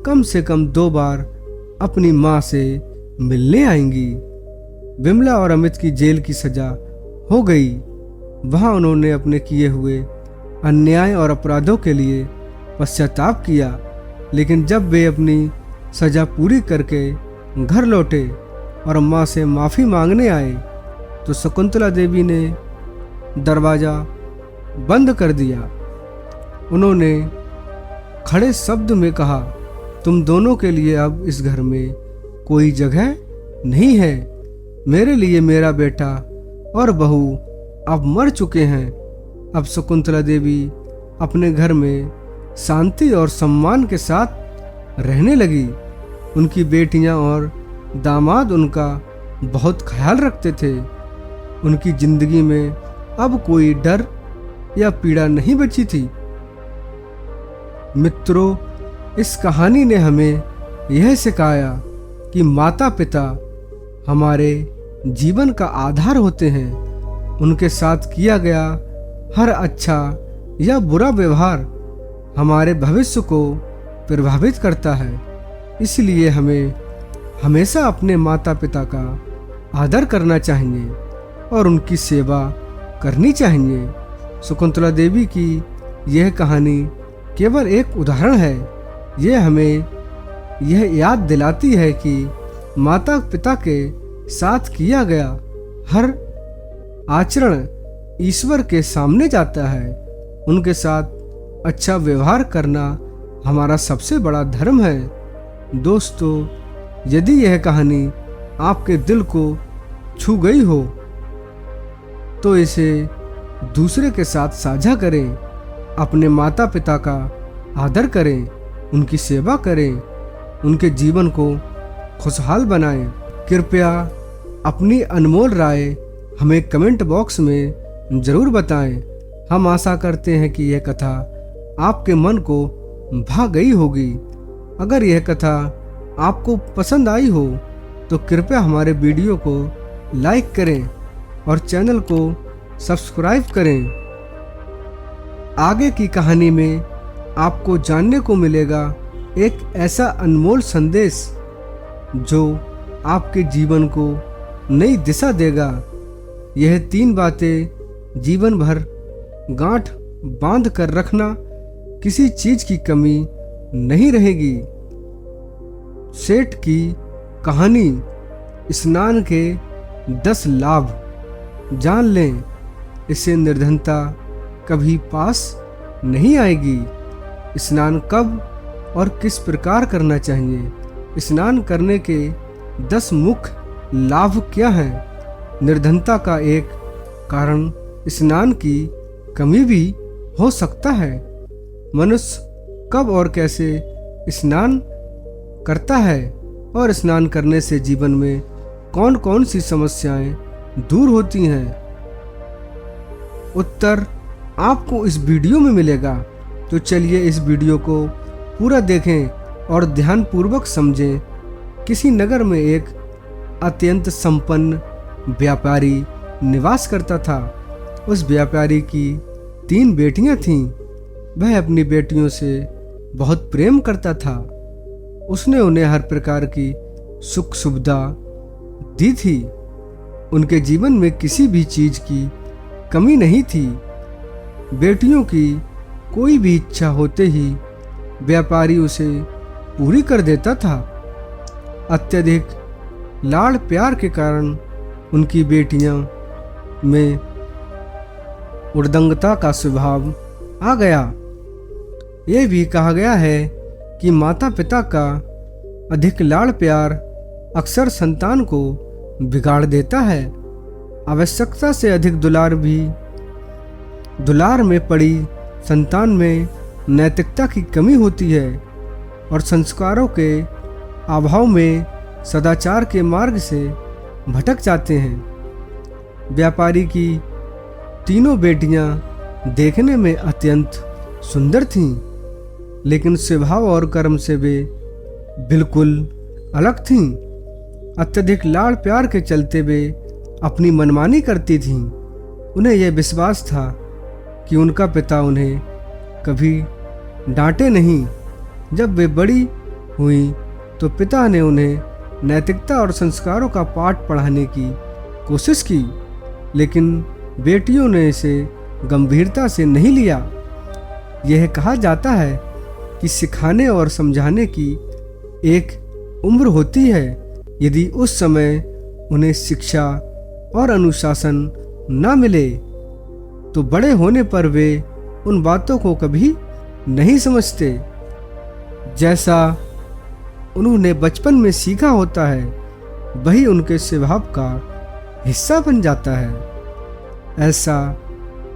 कम से कम 2 बार अपनी माँ से मिलने आएंगी। बिमला और अमित की जेल की सजा हो गई। वहाँ उन्होंने अपने किए हुए अन्याय और अपराधों के लिए पश्चाताप किया। लेकिन जब वे अपनी सजा पूरी करके घर लौटे और माँ से माफ़ी मांगने आए तो शकुंतला देवी ने दरवाज़ा बंद कर दिया। उन्होंने खड़े शब्द में कहा, तुम दोनों के लिए अब इस घर में कोई जगह नहीं है। मेरे लिए मेरा बेटा और बहू अब मर चुके हैं। अब शकुंतला देवी अपने घर में शांति और सम्मान के साथ रहने लगी। उनकी बेटियां और दामाद उनका बहुत ख्याल रखते थे। उनकी जिंदगी में अब कोई डर या पीड़ा नहीं बची थी। मित्रों, इस कहानी ने हमें यह सिखाया कि माता पिता हमारे जीवन का आधार होते हैं। उनके साथ किया गया हर अच्छा या बुरा व्यवहार हमारे भविष्य को प्रभावित करता है। इसलिए हमें हमेशा अपने माता पिता का आदर करना चाहिए और उनकी सेवा करनी चाहिए। शकुंतला देवी की यह कहानी केवल एक उदाहरण है। यह हमें यह याद दिलाती है कि माता पिता के साथ किया गया हर आचरण ईश्वर के सामने जाता है। उनके साथ अच्छा व्यवहार करना हमारा सबसे बड़ा धर्म है। दोस्तों, यदि यह कहानी आपके दिल को छू गई हो तो इसे दूसरे के साथ साझा करें। अपने माता पिता का आदर करें, उनकी सेवा करें, उनके जीवन को खुशहाल बनाएं। कृपया अपनी अनमोल राय हमें कमेंट बॉक्स में ज़रूर बताएं। हम आशा करते हैं कि यह कथा आपके मन को भा गई होगी। अगर यह कथा आपको पसंद आई हो तो कृपया हमारे वीडियो को लाइक करें और चैनल को सब्सक्राइब करें। आगे की कहानी में आपको जानने को मिलेगा एक ऐसा अनमोल संदेश जो आपके जीवन को नई दिशा देगा। यह 3 बातें जीवन भर गांठ बांध कर रखना, किसी चीज की कमी नहीं रहेगी। सेठ की कहानी, स्नान के 10 लाभ जान लें, इससे निर्धनता कभी पास नहीं आएगी। स्नान कब और किस प्रकार करना चाहिए? स्नान करने के 10 मुख्य लाभ क्या हैं? निर्धनता का एक कारण स्नान की कमी भी हो सकता है। मनुष्य कब और कैसे स्नान करता है और स्नान करने से जीवन में कौन कौन सी समस्याएं दूर होती हैं? उत्तर आपको इस वीडियो में मिलेगा। तो चलिए इस वीडियो को पूरा देखें और ध्यानपूर्वक समझें। किसी नगर में एक अत्यंत संपन्न व्यापारी निवास करता था। उस व्यापारी की 3 बेटियां थीं। वह अपनी बेटियों से बहुत प्रेम करता था। उसने उन्हें हर प्रकार की सुख सुविधा दी थी। उनके जीवन में किसी भी चीज की कमी नहीं थी। बेटियों की कोई भी इच्छा होते ही व्यापारी उसे पूरी कर देता था। अत्यधिक लाड़ प्यार के कारण उनकी बेटियां में उद्दंडता का स्वभाव आ गया। यह भी कहा गया है कि माता पिता का अधिक लाड़ प्यार अक्सर संतान को बिगाड़ देता है। आवश्यकता से अधिक दुलार में पड़ी संतान में नैतिकता की कमी होती है और संस्कारों के अभाव में सदाचार के मार्ग से भटक जाते हैं। व्यापारी की तीनों बेटियां देखने में अत्यंत सुंदर थीं, लेकिन स्वभाव और कर्म से वे बिल्कुल अलग थीं। अत्यधिक लाड़ प्यार के चलते वे अपनी मनमानी करती थीं। उन्हें यह विश्वास था कि उनका पिता उन्हें कभी डांटे नहीं। जब वे बड़ी हुई तो पिता ने उन्हें नैतिकता और संस्कारों का पाठ पढ़ाने की कोशिश की, लेकिन बेटियों ने इसे गंभीरता से नहीं लिया। यह कहा जाता है कि सिखाने और समझाने की एक उम्र होती है। यदि उस समय उन्हें शिक्षा और अनुशासन न मिले तो बड़े होने पर वे उन बातों को कभी नहीं समझते। जैसा उन्होंने बचपन में सीखा होता है वही उनके स्वभाव का हिस्सा बन जाता है। ऐसा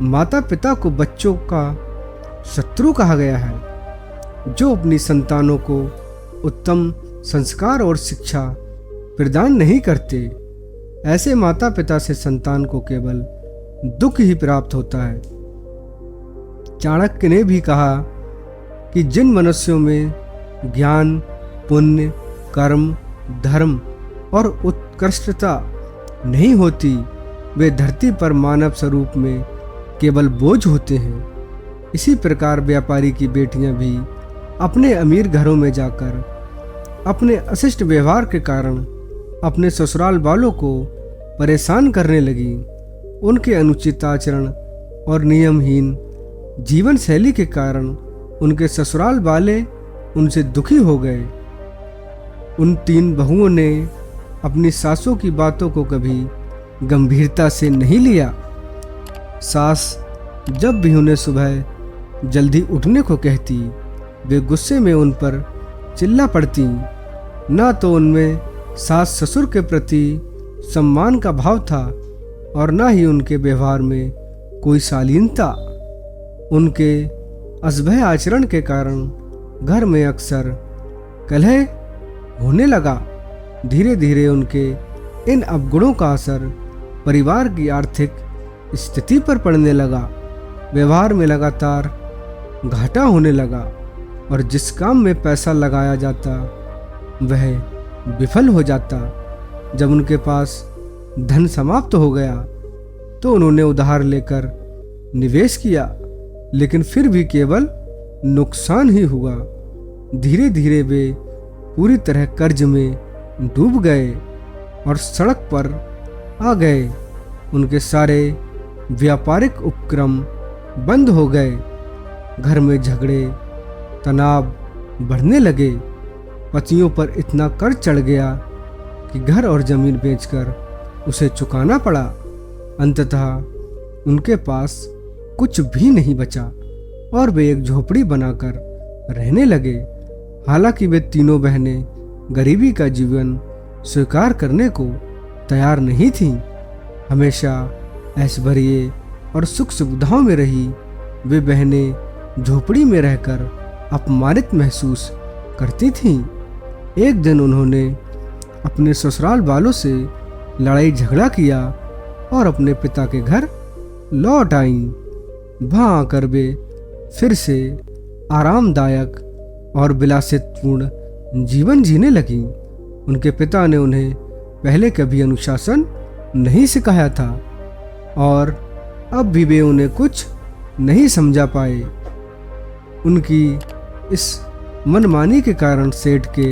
माता पिता को बच्चों का शत्रु कहा गया है। जो अपनी संतानों को उत्तम संस्कार और शिक्षा प्रदान नहीं करते, ऐसे माता पिता से संतान को केवल दुख ही प्राप्त होता है। चाणक्य ने भी कहा कि जिन मनुष्यों में ज्ञान, पुण्य, कर्म, धर्म और उत्कृष्टता नहीं होती, वे धरती पर मानव स्वरूप में केवल बोझ होते हैं। इसी प्रकार व्यापारी की बेटियां भी अपने अमीर घरों में जाकर अपने अशिष्ट व्यवहार के कारण अपने ससुराल वालों को परेशान करने लगी। उनके अनुचित आचरण और नियमहीन जीवन शैली के कारण उनके ससुराल वाले उनसे दुखी हो गए। उन 3 बहुओं ने अपनी सासों की बातों को कभी गंभीरता से नहीं लिया। सास जब भी उन्हें सुबह जल्दी उठने को कहती, वे गुस्से में उन पर चिल्ला पड़ती। ना तो उनमें सास ससुर के प्रति सम्मान का भाव था और ना ही उनके व्यवहार में कोई शालीनता। उनके असभ्य आचरण के कारण घर में अक्सर कलह होने लगा। धीरे धीरे उनके इन अवगुणों का असर परिवार की आर्थिक स्थिति पर पड़ने लगा। व्यवहार में लगातार घाटा होने लगा और जिस काम में पैसा लगाया जाता वह विफल हो जाता। जब उनके पास धन समाप्त हो गया तो उन्होंने उधार लेकर निवेश किया, लेकिन फिर भी केवल नुकसान ही हुआ। धीरे धीरे वे पूरी तरह कर्ज में डूब गए और सड़क पर आ गए। उनके सारे व्यापारिक उपक्रम बंद हो गए। घर में झगड़े, तनाव बढ़ने लगे। पतियों पर इतना कर्ज चढ़ गया कि घर और जमीन बेचकर उसे चुकाना पड़ा। अंततः उनके पास कुछ भी नहीं बचा और वे एक झोपड़ी बनाकर रहने लगे। हालांकि वे तीनों बहनें गरीबी का जीवन स्वीकार करने को तैयार नहीं थीं। हमेशा ऐश्वर्य और सुख सुविधाओं में रही वे बहनें झोपड़ी में रहकर अपमानित महसूस करती थीं। एक दिन उन्होंने अपने ससुराल वालों से लड़ाई झगड़ा किया और अपने पिता के घर लौट आईं। वहां आकर वे फिर से आरामदायक और विलासितपूर्ण जीवन जीने लगीं। उनके पिता ने उन्हें पहले कभी अनुशासन नहीं सिखाया था और अब भी वे उन्हें कुछ नहीं समझा पाए। उनकी इस मनमानी के कारण सेठ के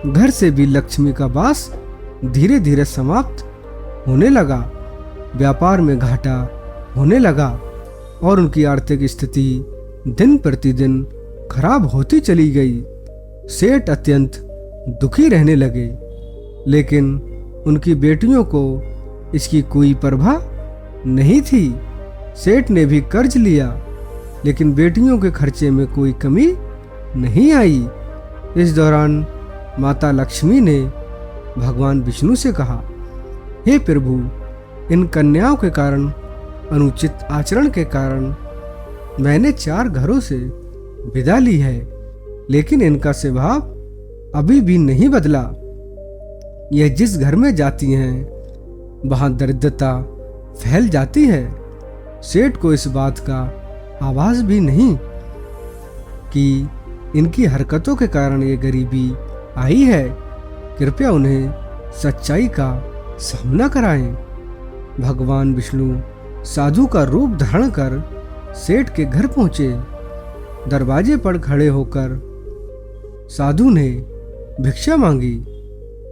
घर से भी लक्ष्मी का वास धीरे धीरे समाप्त होने लगा। व्यापार में घाटा होने लगा और उनकी आर्थिक स्थिति दिन प्रतिदिन खराब होती चली गई। सेठ अत्यंत दुखी रहने लगे, लेकिन उनकी बेटियों को इसकी कोई परवाह नहीं थी। सेठ ने भी कर्ज लिया, लेकिन बेटियों के खर्चे में कोई कमी नहीं आई। इस दौरान माता लक्ष्मी ने भगवान विष्णु से कहा, हे प्रभु, इन कन्याओं के कारण, अनुचित आचरण के कारण मैंने 4 घरों से विदा ली है, लेकिन इनका स्वभाव अभी भी नहीं बदला। यह जिस घर में जाती हैं वहां दरिद्रता फैल जाती है। सेठ को इस बात का आभास भी नहीं कि इनकी हरकतों के कारण ये गरीबी आई है। कृपया उन्हें सच्चाई का सामना कराएं। भगवान विष्णु साधु का रूप धारण कर सेठ के घर पहुंचे। दरवाजे पर खड़े होकर साधु ने भिक्षा मांगी।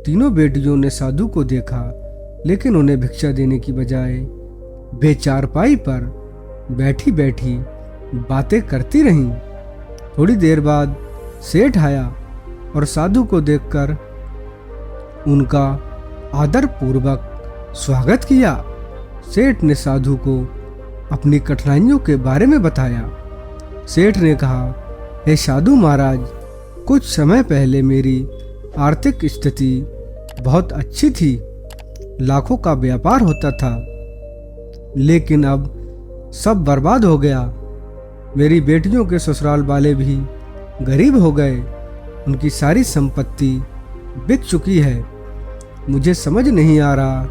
तीनों बेटियों ने साधु को देखा, लेकिन उन्हें भिक्षा देने की बजाय वे चारपाई पर बैठी बैठी बातें करती रहीं। थोड़ी देर बाद सेठ आया और साधु को देखकर उनका आदर पूर्वक स्वागत किया। सेठ ने साधु को अपनी कठिनाइयों के बारे में बताया। सेठ ने कहा, हे साधु महाराज, कुछ समय पहले मेरी आर्थिक स्थिति बहुत अच्छी थी, लाखों का व्यापार होता था, लेकिन अब सब बर्बाद हो गया। मेरी बेटियों के ससुराल वाले भी गरीब हो गए, उनकी सारी संपत्ति बिक चुकी है। मुझे समझ नहीं आ रहा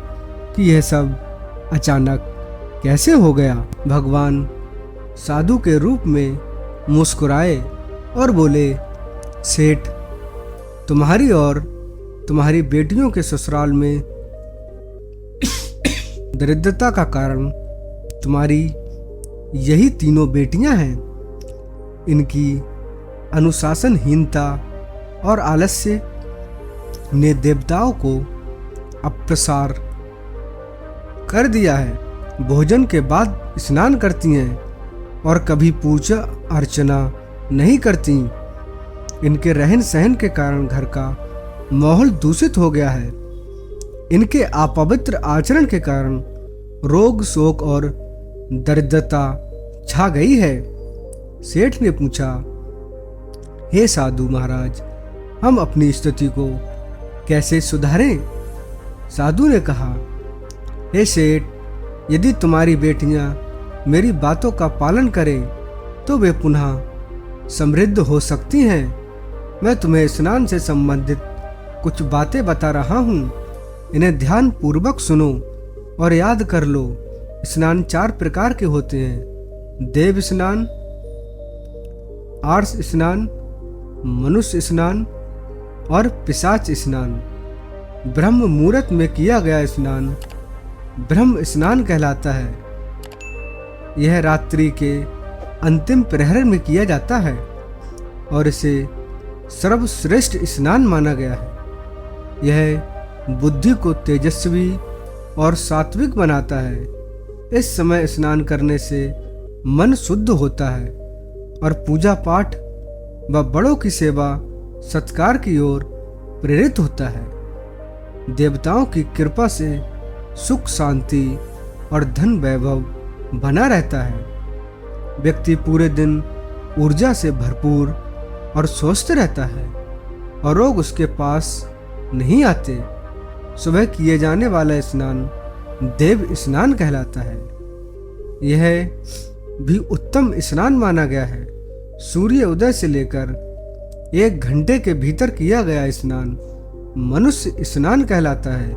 कि यह सब अचानक कैसे हो गया। भगवान साधु के रूप में मुस्कुराए और बोले, सेठ, तुम्हारी और तुम्हारी बेटियों के ससुराल में दरिद्रता का कारण तुम्हारी यही तीनों बेटियां हैं। इनकी अनुशासनहीनता और आलस्य ने देवताओं को अप्रसार कर दिया है। भोजन के बाद स्नान करती हैं और कभी पूजा अर्चना नहीं करती। इनके रहन सहन के कारण घर का माहौल दूषित हो गया है। इनके अपवित्र आचरण के कारण रोग, शोक और दरिद्रता छा गई है। सेठ ने पूछा, हे साधु महाराज, हम अपनी स्थिति को कैसे सुधारें? साधु ने कहा, हे सेठ, यदि तुम्हारी बेटियां मेरी बातों का पालन करें तो वे पुनः समृद्ध हो सकती हैं। मैं तुम्हें स्नान से संबंधित कुछ बातें बता रहा हूँ, इन्हें ध्यान पूर्वक सुनो और याद कर लो। स्नान 4 प्रकार के होते हैं: देव स्नान, आर्ष स्नान, मनुष्य स्नान और पिशाच स्नान। ब्रह्म मुहूर्त में किया गया स्नान ब्रह्म स्नान कहलाता है। यह रात्रि के अंतिम प्रहर में किया जाता है और इसे सर्वश्रेष्ठ स्नान माना गया है। यह बुद्धि को तेजस्वी और सात्विक बनाता है। इस समय स्नान करने से मन शुद्ध होता है और पूजा पाठ व बड़ों की सेवा सत्कार की ओर प्रेरित होता है। देवताओं की कृपा से सुख, शांति और धन वैभव बना रहता है। व्यक्ति पूरे दिन ऊर्जा से भरपूर और स्वस्थ रहता है और रोग उसके पास नहीं आते। सुबह किए जाने वाला स्नान देव स्नान कहलाता है। यह भी उत्तम स्नान माना गया है। सूर्य उदय से लेकर 1 घंटे के भीतर किया गया स्नान मनुष्य स्नान कहलाता है,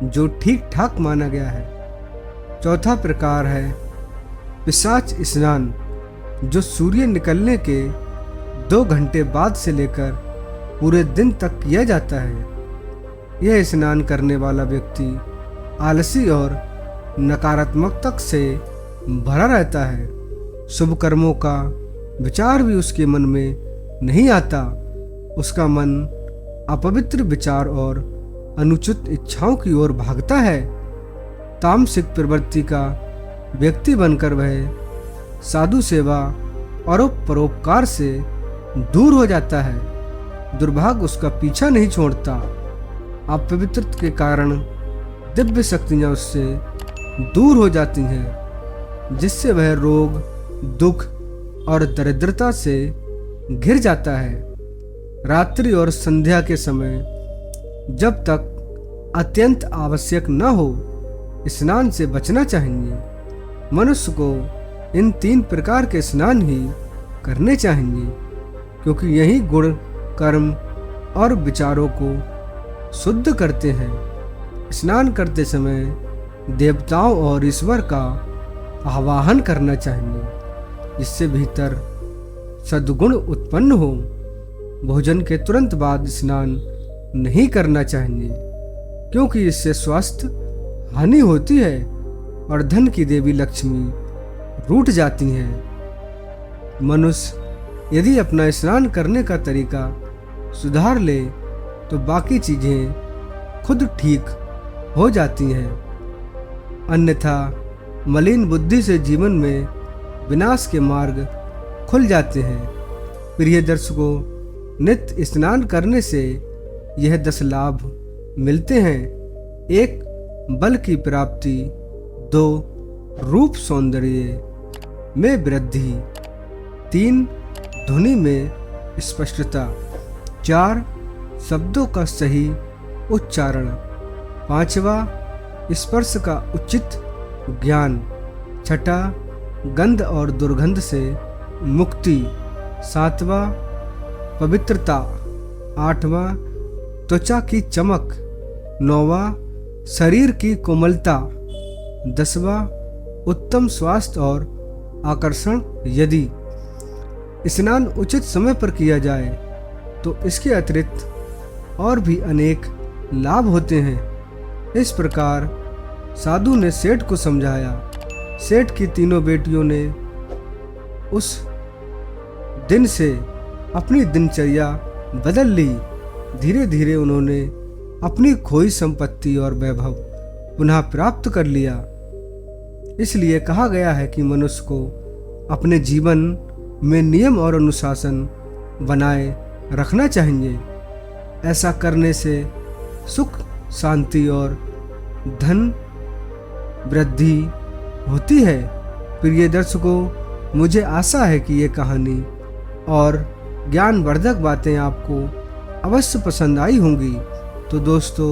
जो ठीक ठाक माना गया है। चौथा प्रकार है पिशाच स्नान, जो सूर्य निकलने के 2 घंटे बाद से लेकर पूरे दिन तक किया जाता है। यह स्नान करने वाला व्यक्ति आलसी और नकारात्मकता से भरा रहता है। शुभ कर्मों का विचार भी उसके मन में नहीं आता। उसका मन अपवित्र विचार और अनुचित इच्छाओं की ओर भागता है। तामसिक प्रवृत्ति का व्यक्ति बनकर वह साधु सेवा और परोपकार से दूर हो जाता है। दुर्भाग्य उसका पीछा नहीं छोड़ता। अपवित्रता के कारण दिव्य शक्तियां उससे दूर हो जाती हैं, जिससे वह रोग, दुख और दरिद्रता से घिर जाता है। रात्रि और संध्या के समय जब तक अत्यंत आवश्यक न हो, स्नान से बचना चाहिए। मनुष्य को इन 3 प्रकार के स्नान ही करने चाहिए, क्योंकि यही गुण, कर्म और विचारों को शुद्ध करते हैं। स्नान करते समय देवताओं और ईश्वर का आवाहन करना चाहिए, जिससे भीतर सद्गुण उत्पन्न हो। भोजन के तुरंत बाद स्नान नहीं करना चाहिए, क्योंकि इससे स्वास्थ्य हानि होती है और धन की देवी लक्ष्मी रूठ जाती हैं। मनुष्य यदि अपना स्नान करने का तरीका सुधार ले तो बाकी चीजें खुद ठीक हो जाती हैं। अन्यथा मलिन बुद्धि से जीवन में विनाश के मार्ग खुल जाते हैं। प्रिय दर्शकों, नित्य स्नान करने से यह 10 लाभ मिलते हैं। 1. बल की प्राप्ति। 2. रूप सौंदर्य में वृद्धि। 3. ध्वनि में स्पष्टता। 4. शब्दों का सही उच्चारण। 5वां स्पर्श का उचित ज्ञान। 6. गंध और दुर्गंध से मुक्ति। 7वां पवित्रता, 8वां त्वचा की चमक, 9वां शरीर की कोमलता, 10वां उत्तम स्वास्थ्य और आकर्षण। यदि स्नान उचित समय पर किया जाए तो इसके अतिरिक्त और भी अनेक लाभ होते हैं। इस प्रकार साधु ने सेठ को समझाया। सेठ की तीनों बेटियों ने उस दिन से अपनी दिनचर्या बदल ली। धीरे धीरे उन्होंने अपनी खोई संपत्ति और वैभव पुनः प्राप्त कर लिया। इसलिए कहा गया है कि मनुष्य को अपने जीवन में नियम और अनुशासन बनाए रखना चाहिए। ऐसा करने से सुख, शांति और धन वृद्धि होती है। प्रिय दर्शकों, मुझे आशा है कि ये कहानी और ज्ञानवर्धक बातें आपको अवश्य पसंद आई होंगी। तो दोस्तों,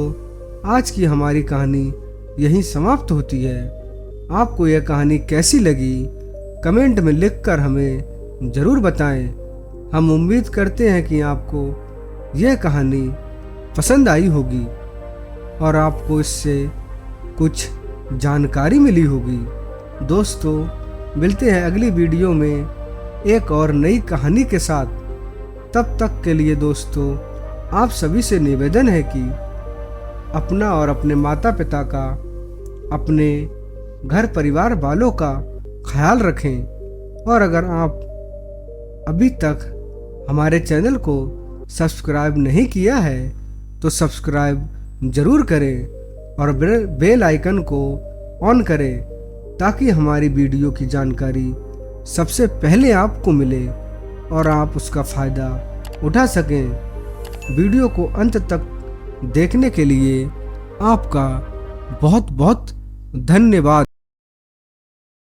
आज की हमारी कहानी यहीं समाप्त होती है। आपको यह कहानी कैसी लगी कमेंट में लिखकर हमें ज़रूर बताएं। हम उम्मीद करते हैं कि आपको यह कहानी पसंद आई होगी और आपको इससे कुछ जानकारी मिली होगी। दोस्तों, मिलते हैं अगली वीडियो में एक और नई कहानी के साथ। तब तक के लिए दोस्तों, आप सभी से निवेदन है कि अपना और अपने माता पिता का, अपने घर परिवार वालों का ख्याल रखें। और अगर आप अभी तक हमारे चैनल को सब्सक्राइब नहीं किया है तो सब्सक्राइब ज़रूर करें और बेल आइकन को ऑन करें ताकि हमारी वीडियो की जानकारी सबसे पहले आपको मिले और आप उसका फ़ायदा उठा सकें। वीडियो को अंत तक देखने के लिए आपका बहुत बहुत धन्यवाद।